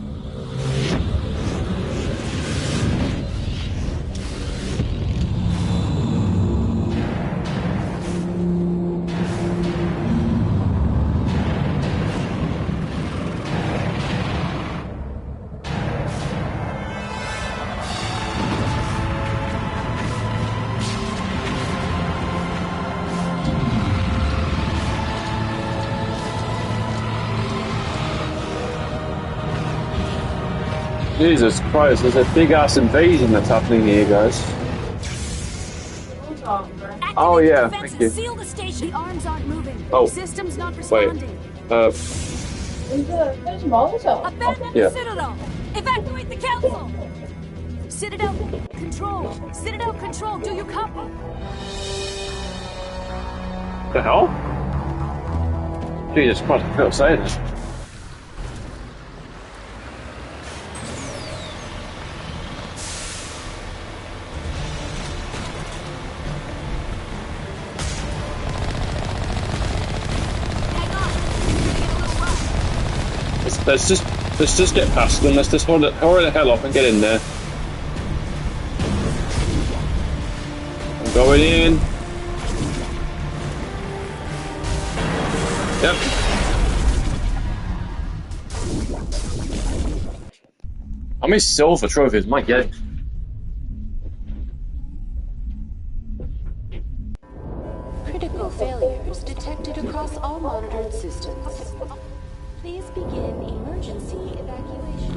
A: Jesus Christ, there's a big ass invasion that's happening here, guys. Oh yeah, thank you.
C: Seal the station. The arms aren't moving.
A: Oh.
C: System's not
A: Wait.
C: responding. Abandon
A: Yeah.
C: the Citadel. Evacuate the council. Citadel control. Citadel control. Do you copy?
A: The hell? Jesus Christ, I can't say this. Let's just get past them. Let's just hurry the hell up and get in there. I'm going in. Yep. How many silver trophies? My God.
Q: Critical failures detected across all monitored systems. Please begin emergency evacuation.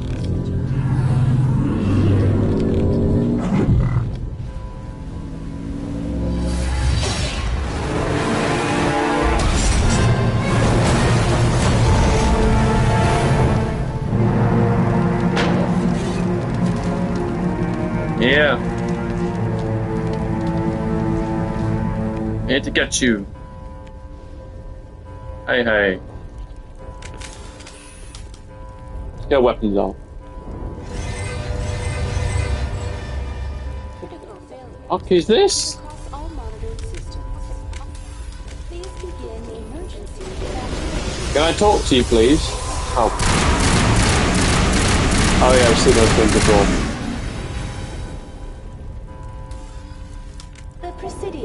A: Yeah. Need to get you. Hey, hey. Let's get weapons on. What is this? Can I talk to you, please? Oh. Oh yeah, I've seen those things before.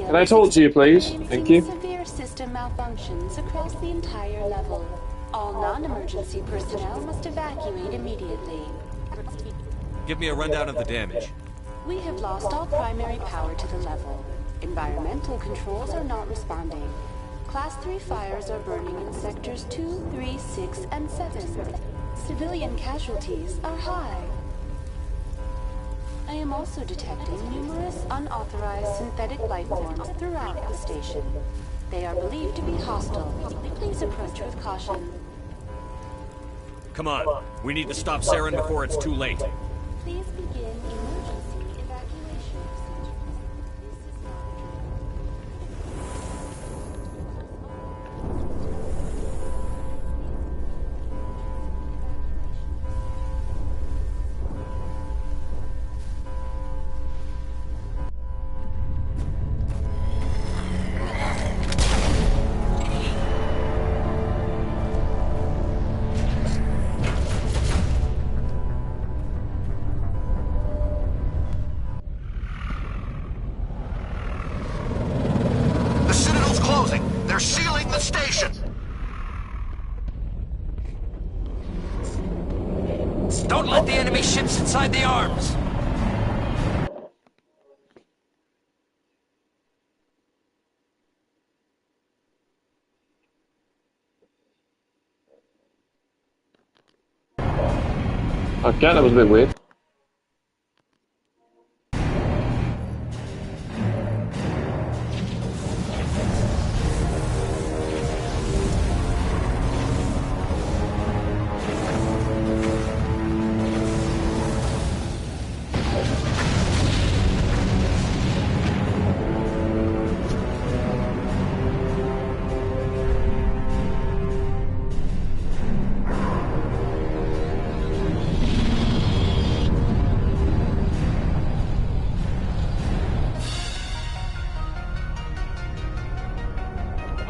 A: Can I talk to you, please? Thank you.
Q: Severe system malfunctions across the entire level. All non-emergency personnel must evacuate immediately.
G: Give me a rundown of the damage.
Q: We have lost all primary power to the level. Environmental controls are not responding. Class 3 fires are burning in sectors 2, 3, 6, and 7. Civilian casualties are high. I am also detecting numerous unauthorized synthetic life forms throughout the station. They are believed to be hostile. Please approach with caution.
G: Come on, we need to stop Saren before it's too late.
Q: Please begin emergency evacuation.
E: The Citadel's closing. They're sealing the station.
D: Don't let the enemy ships inside the arms!
A: Okay, that was a bit weird.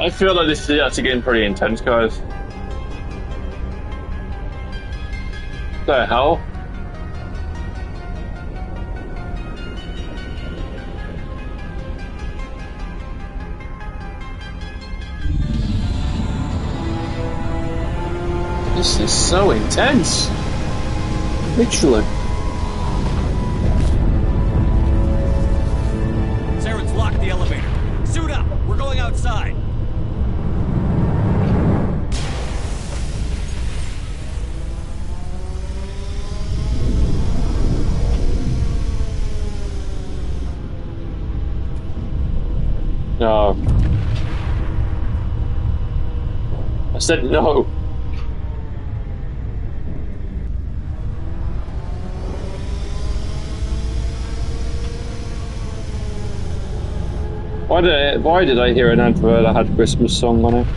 A: I feel like this is actually getting pretty intense, guys. What the hell? This is so intense. Literally.
V: Saren's locked the elevator. Suit up. We're going outside.
A: No. I said no. Why did I hear an advert that had a Christmas song on it?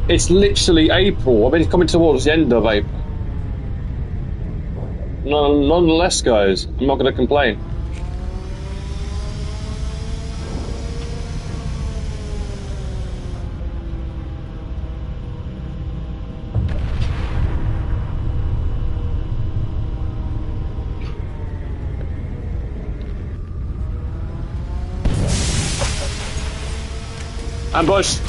A: It's literally April. I mean, it's coming towards the end of April. Nonetheless, guys, I'm not going to complain. Ambush!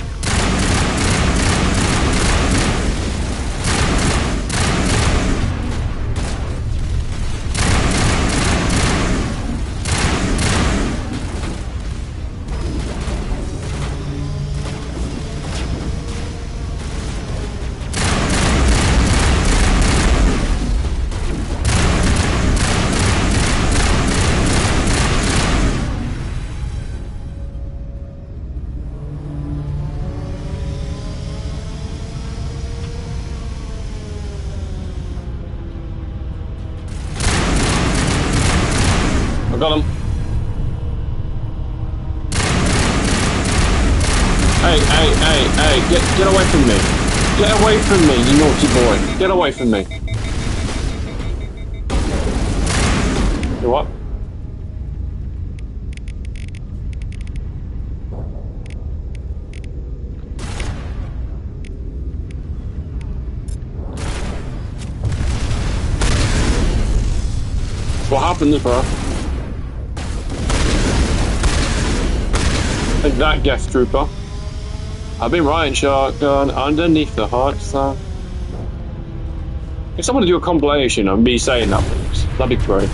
A: I got him. Hey, get away from me. Get away from me, you naughty boy. Get away from me. You what? What happened, bro? Take that, Gas Trooper. I've been riding shotgun underneath the hot sun. If someone to do a compilation of me saying that, please, that'd be great.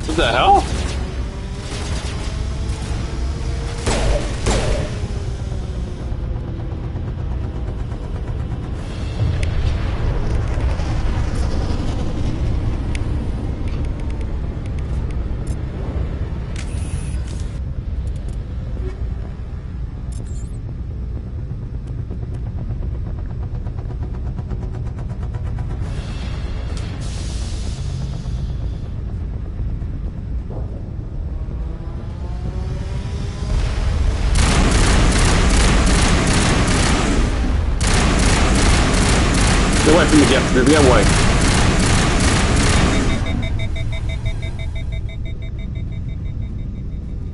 A: What the hell? Get away from me, Jeff. Get away.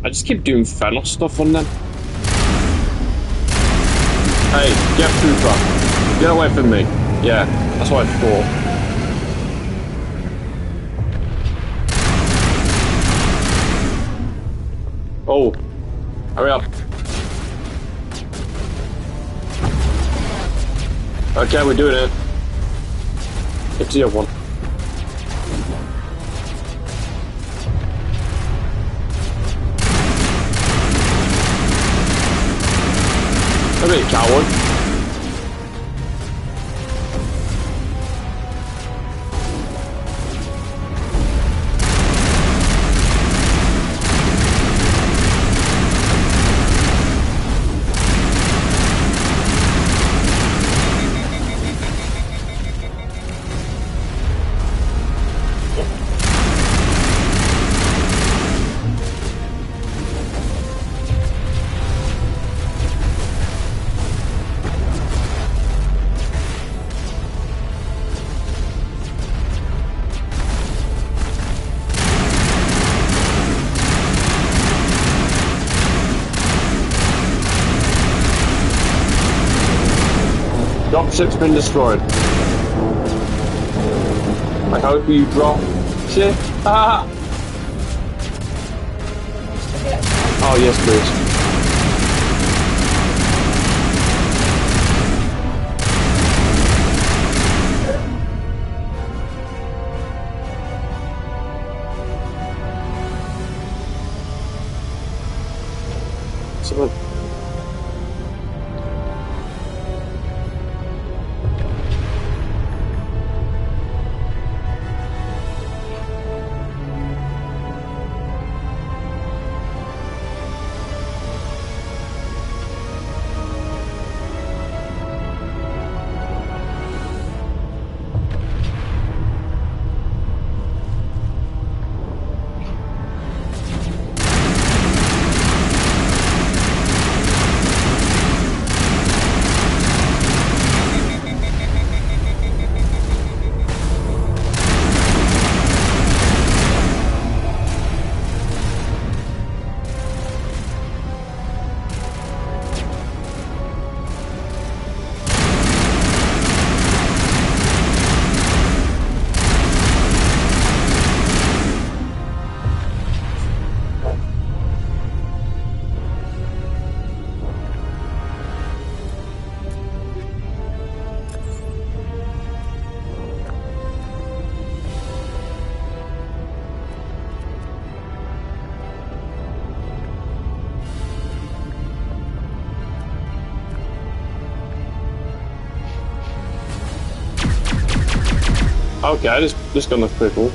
A: I just keep doing Thanos stuff on them. Hey, Jeff Trooper. Get away from me. Yeah, that's what I thought. Oh, hurry up. Okay, we're doing it. Get to the other one. Don't be a coward. dropship's been destroyed. I hope you drop ship. Ah! Oh, yes, please. Someone. Okay, this gun looks pretty cool.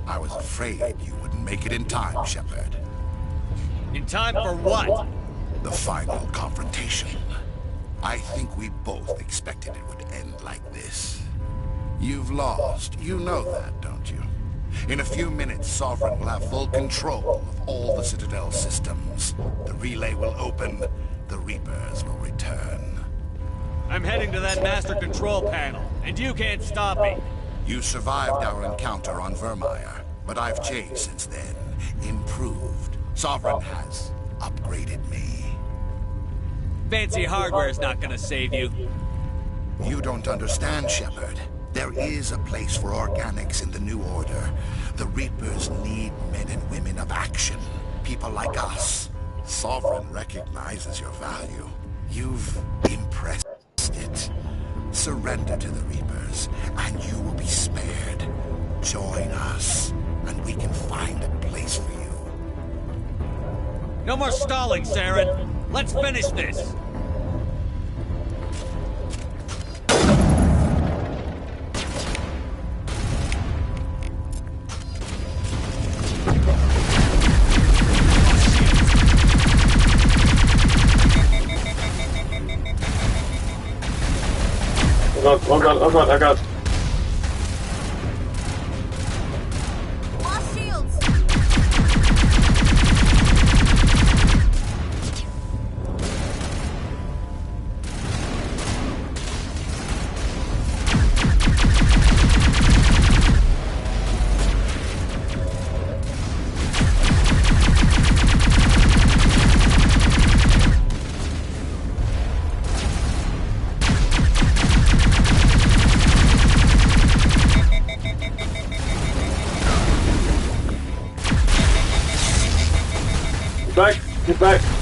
E: I was afraid you wouldn't make it in time, Shepard.
G: In time for what?
E: The final confrontation. I think we both expected it would end like this. You've lost. You know that, don't you? In a few minutes, Sovereign will have full control of all the Citadel systems. The relay will open. The Reapers will return.
G: I'm heading to that master control panel, and you can't stop me.
E: You survived our encounter on Vermeer, but I've changed since then. Improved. Sovereign has upgraded me.
G: Fancy hardware's not gonna save you.
E: You don't understand, Shepard. There is a place for organics in the New Order. The Reapers need men and women of action. People like us. Sovereign recognizes your value. You've impressed it. Surrender to the Reapers, and you will be spared. Join us, and we can find a place for you.
G: No more stalling, Saren. Let's finish this.
A: Oh god.
J: Lost shields.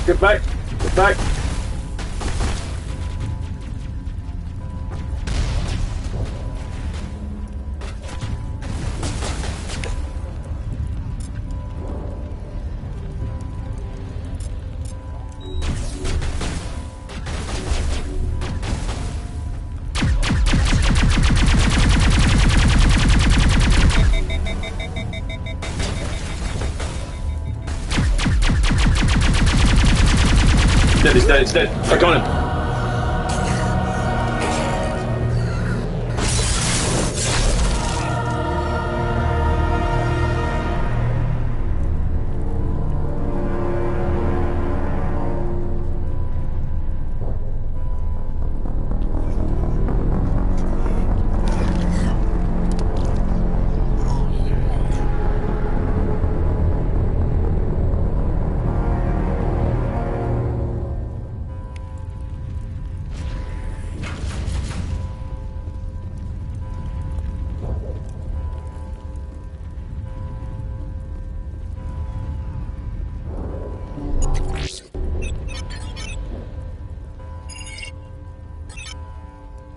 A: Get back. He's dead. I got him.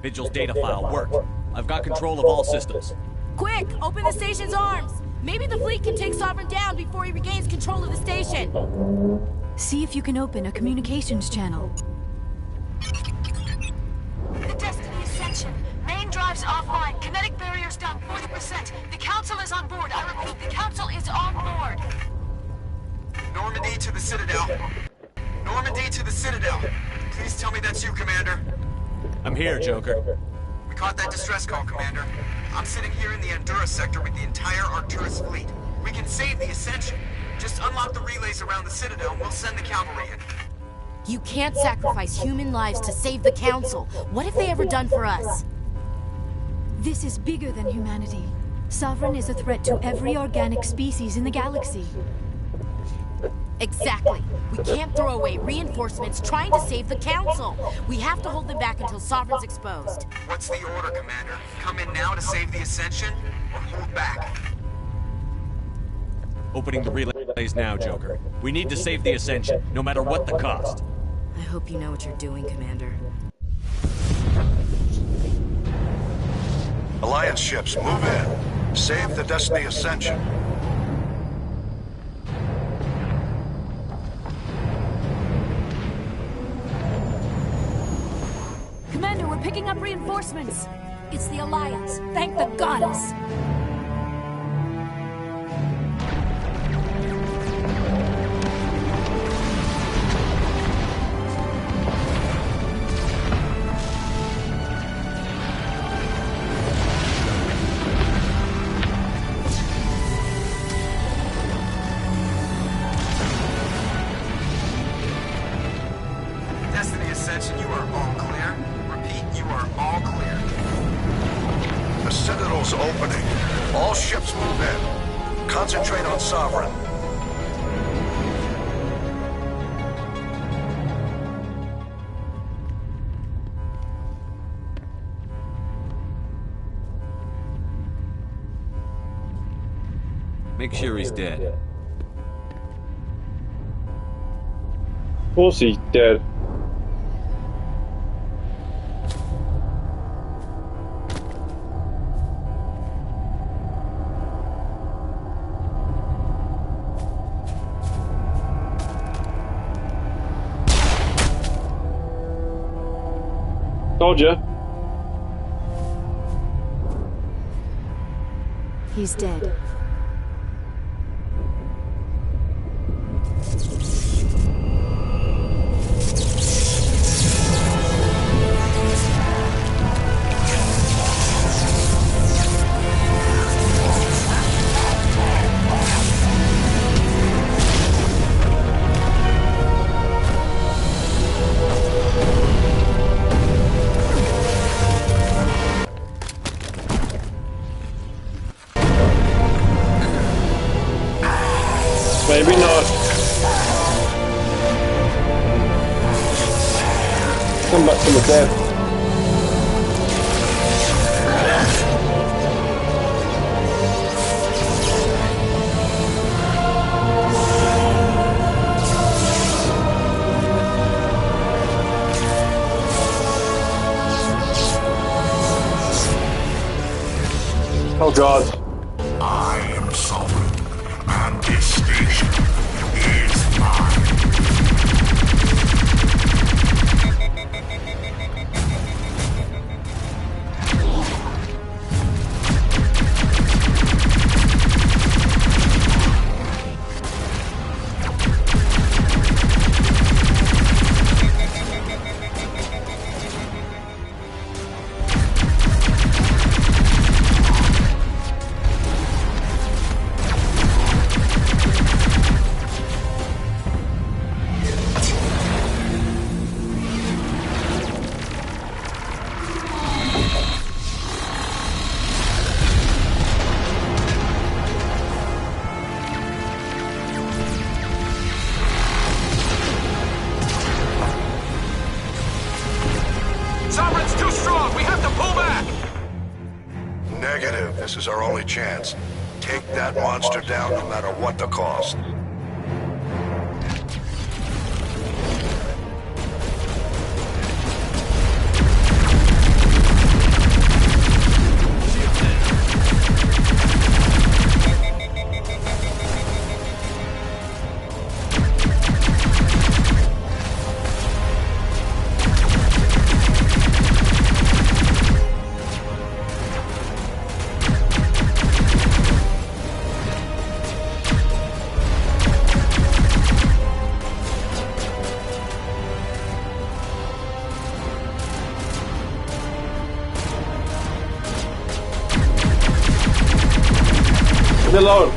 G: Vigil's data file worked. I've got control of all systems.
J: Quick! Open the station's arms! Maybe the fleet can take Sovereign down before he regains control of the station.
C: See if you can open a communications channel.
O: The Destiny Ascension. Main drives offline. Kinetic barriers down 40%. The Council is on board. I repeat, the Council is on board.
B: Normandy to the Citadel. Normandy to the Citadel. Please tell me that's you, Commander.
G: I'm here, Joker.
B: We caught that distress call, Commander. I'm sitting here in the Endura sector with the entire Arcturus fleet. We can save the Ascension. Just unlock the relays around the Citadel and we'll send the cavalry in.
J: You can't sacrifice human lives to save the Council. What have they ever done for us?
C: This is bigger than humanity. Sovereign is a threat to every organic species in the galaxy.
J: Exactly. We can't throw away reinforcements trying to save the Council. We have to hold them back until Sovereign's exposed.
B: What's the order, Commander? Come in now to save the Ascension, or hold back?
G: Opening the relays now, Joker. We need to save the Ascension, no matter what the cost.
J: I hope you know what you're doing, Commander.
I: Alliance ships, move in. Save the Destiny Ascension.
O: Commander, we're picking up reinforcements. It's the Alliance. Thank the goddess.
N: Men, concentrate on Sovereign.
G: Make sure he's dead.
A: Of course he's dead. Told ya.
C: He's dead.
A: Maybe not. Come back from the dead. Oh God.
I: I am sovereign, and this station is mine.
N: Sovereign's too strong! We have to pull back!
I: Negative. This is our only chance. Take that monster down no matter what the cost.
A: Leave me alone.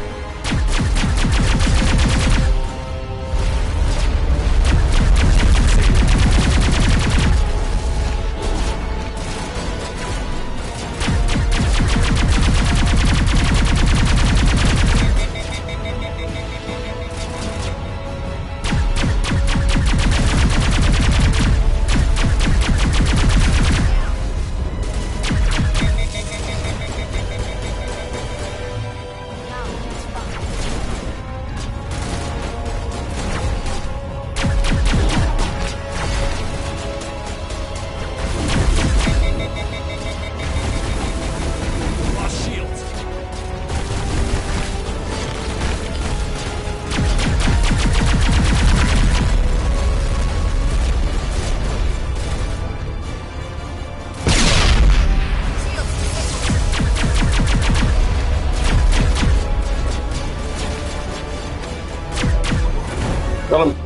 A: Got him.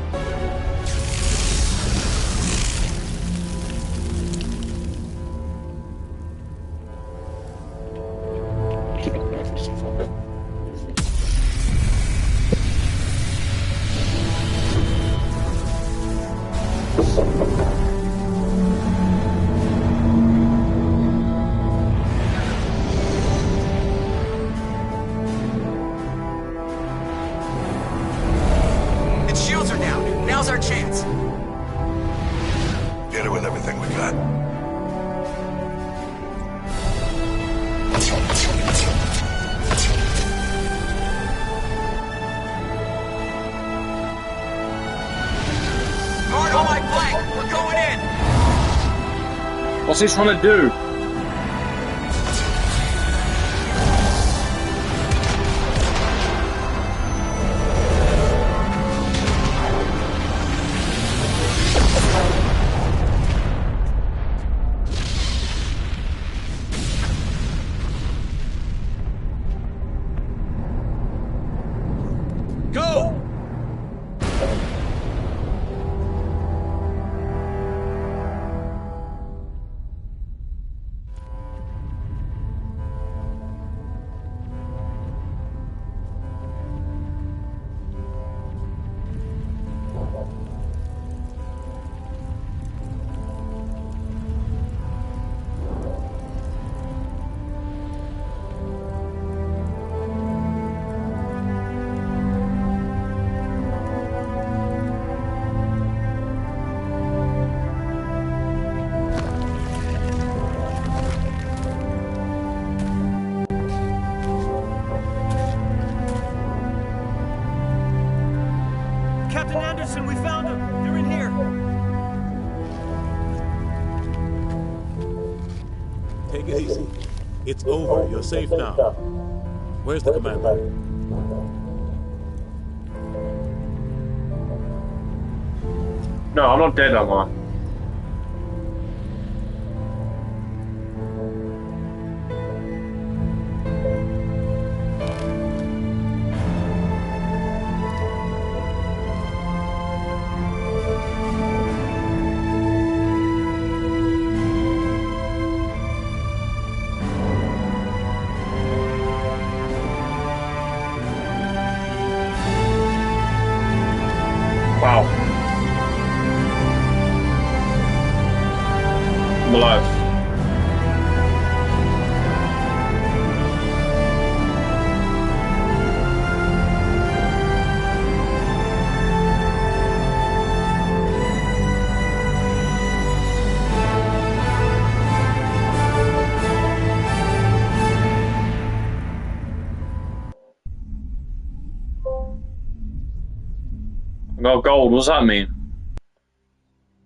A: What's he trying to do?
P: We found them! They're in here!
U: Take it easy. It's over. You're safe now. Where's the commander?
A: No, I'm not dead, am I? Wow. I'm alive. I got gold, what does that mean?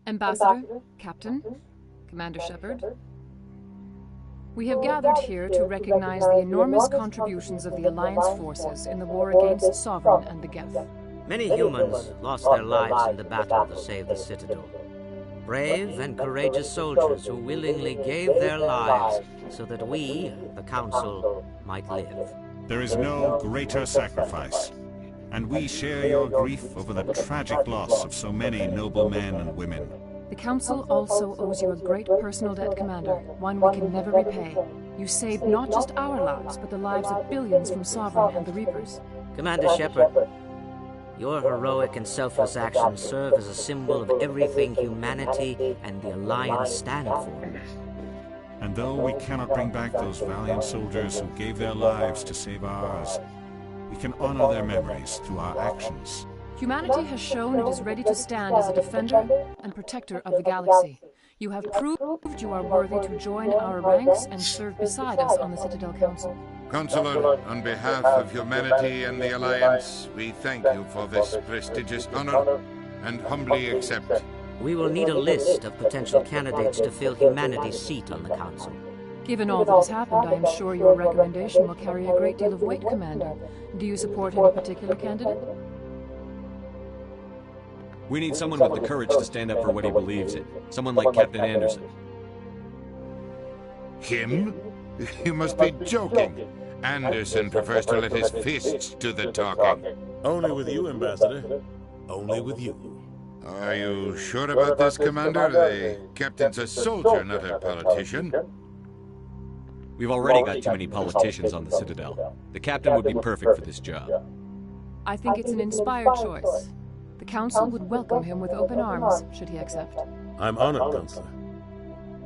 W: Ambassador, Captain, Commander Shepard, we have gathered here to recognize the enormous contributions of the Alliance forces in the war against Sovereign and the Geth.
X: Many humans lost their lives in the battle to save the Citadel. Brave and courageous soldiers who willingly gave their lives so that we, the Council, might live.
K: There is no greater sacrifice, and we share your grief over the tragic loss of so many noble men and women.
W: The Council also owes you a great personal debt, Commander, one we can never repay. You saved not just our lives, but the lives of billions from Sovereign and the Reapers.
X: Commander Shepard, your heroic and selfless actions serve as a symbol of everything humanity and the Alliance stand for.
K: And though we cannot bring back those valiant soldiers who gave their lives to save ours, we can honor their memories through our actions.
W: Humanity has shown it is ready to stand as a defender and protector of the galaxy. You have proved you are worthy to join our ranks and serve beside us on the Citadel Council.
M: Consular, on behalf of humanity and the Alliance, we thank you for this prestigious honor and humbly accept.
X: We will need a list of potential candidates to fill humanity's seat on the Council.
W: Given all that has happened, I am sure your recommendation will carry a great deal of weight, Commander. Do you support any particular candidate?
G: We need someone with the courage to stand up for what he believes in. Someone like Captain Anderson.
M: Him? You must be joking. Anderson prefers to let his fists do the talking.
U: Only with you, Ambassador. Only with you.
M: Are you sure about this, Commander? The captain's a soldier, not a politician.
G: We've already got too many politicians on the Citadel. The captain would be perfect for this job.
W: I think it's an inspired choice. The Council would welcome him with open arms, should he accept.
U: I'm honored, Counselor.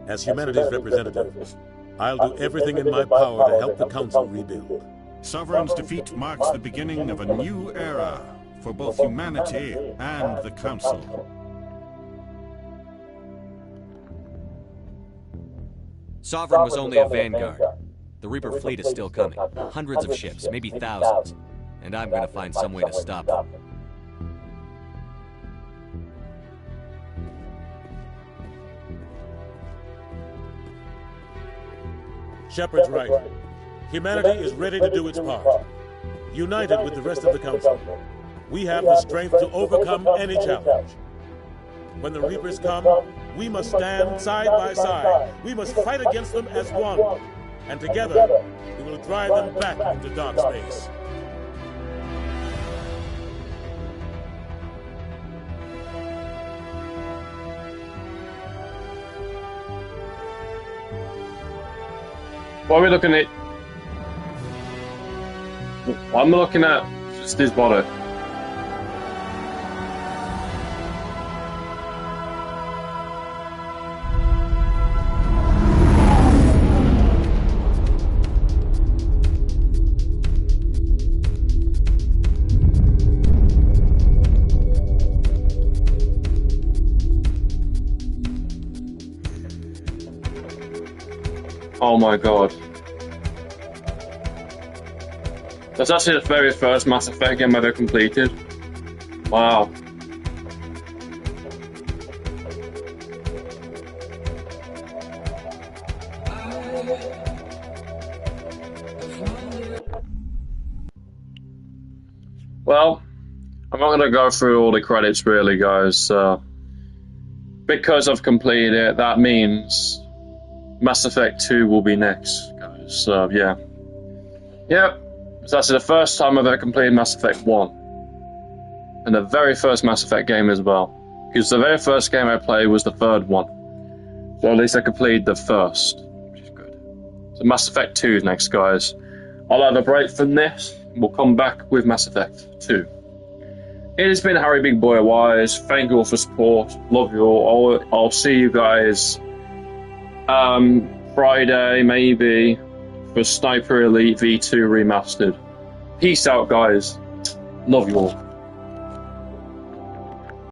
U: As humanity's representative, I'll do everything in my power to help the Council rebuild.
K: Sovereign's defeat marks the beginning of a new era for both humanity and the Council.
G: Sovereign was only a vanguard. The Reaper fleet is still coming. Hundreds of ships, maybe thousands. And I'm gonna find some way to stop them.
U: Shepard's right. Humanity is ready to do its part. United with the rest of the Council, we have the strength to overcome any challenge. When the Reapers come, we must stand side by side. We must fight against them as one. And together, we will drive them back into dark space.
A: What are we looking at? I'm looking at just his body. Oh my god. That's actually the very first Mass Effect game I've ever completed. Wow. Well, I'm not going to go through all the credits really, guys. Because I've completed it, that means Mass Effect 2 will be next, guys. So, yeah. Yep. So that's the first time I've ever completed Mass Effect 1. And the very first Mass Effect game as well. Because the very first game I played was the third one. So at least I completed the first, which is good. So Mass Effect 2 is next, guys. I'll have a break from this. We'll come back with Mass Effect 2. It has been Harry Big Boy Wise. Thank you all for support. Love you all. I'll see you guys Friday, maybe, for Sniper Elite V2 Remastered. Peace out, guys. Love you all.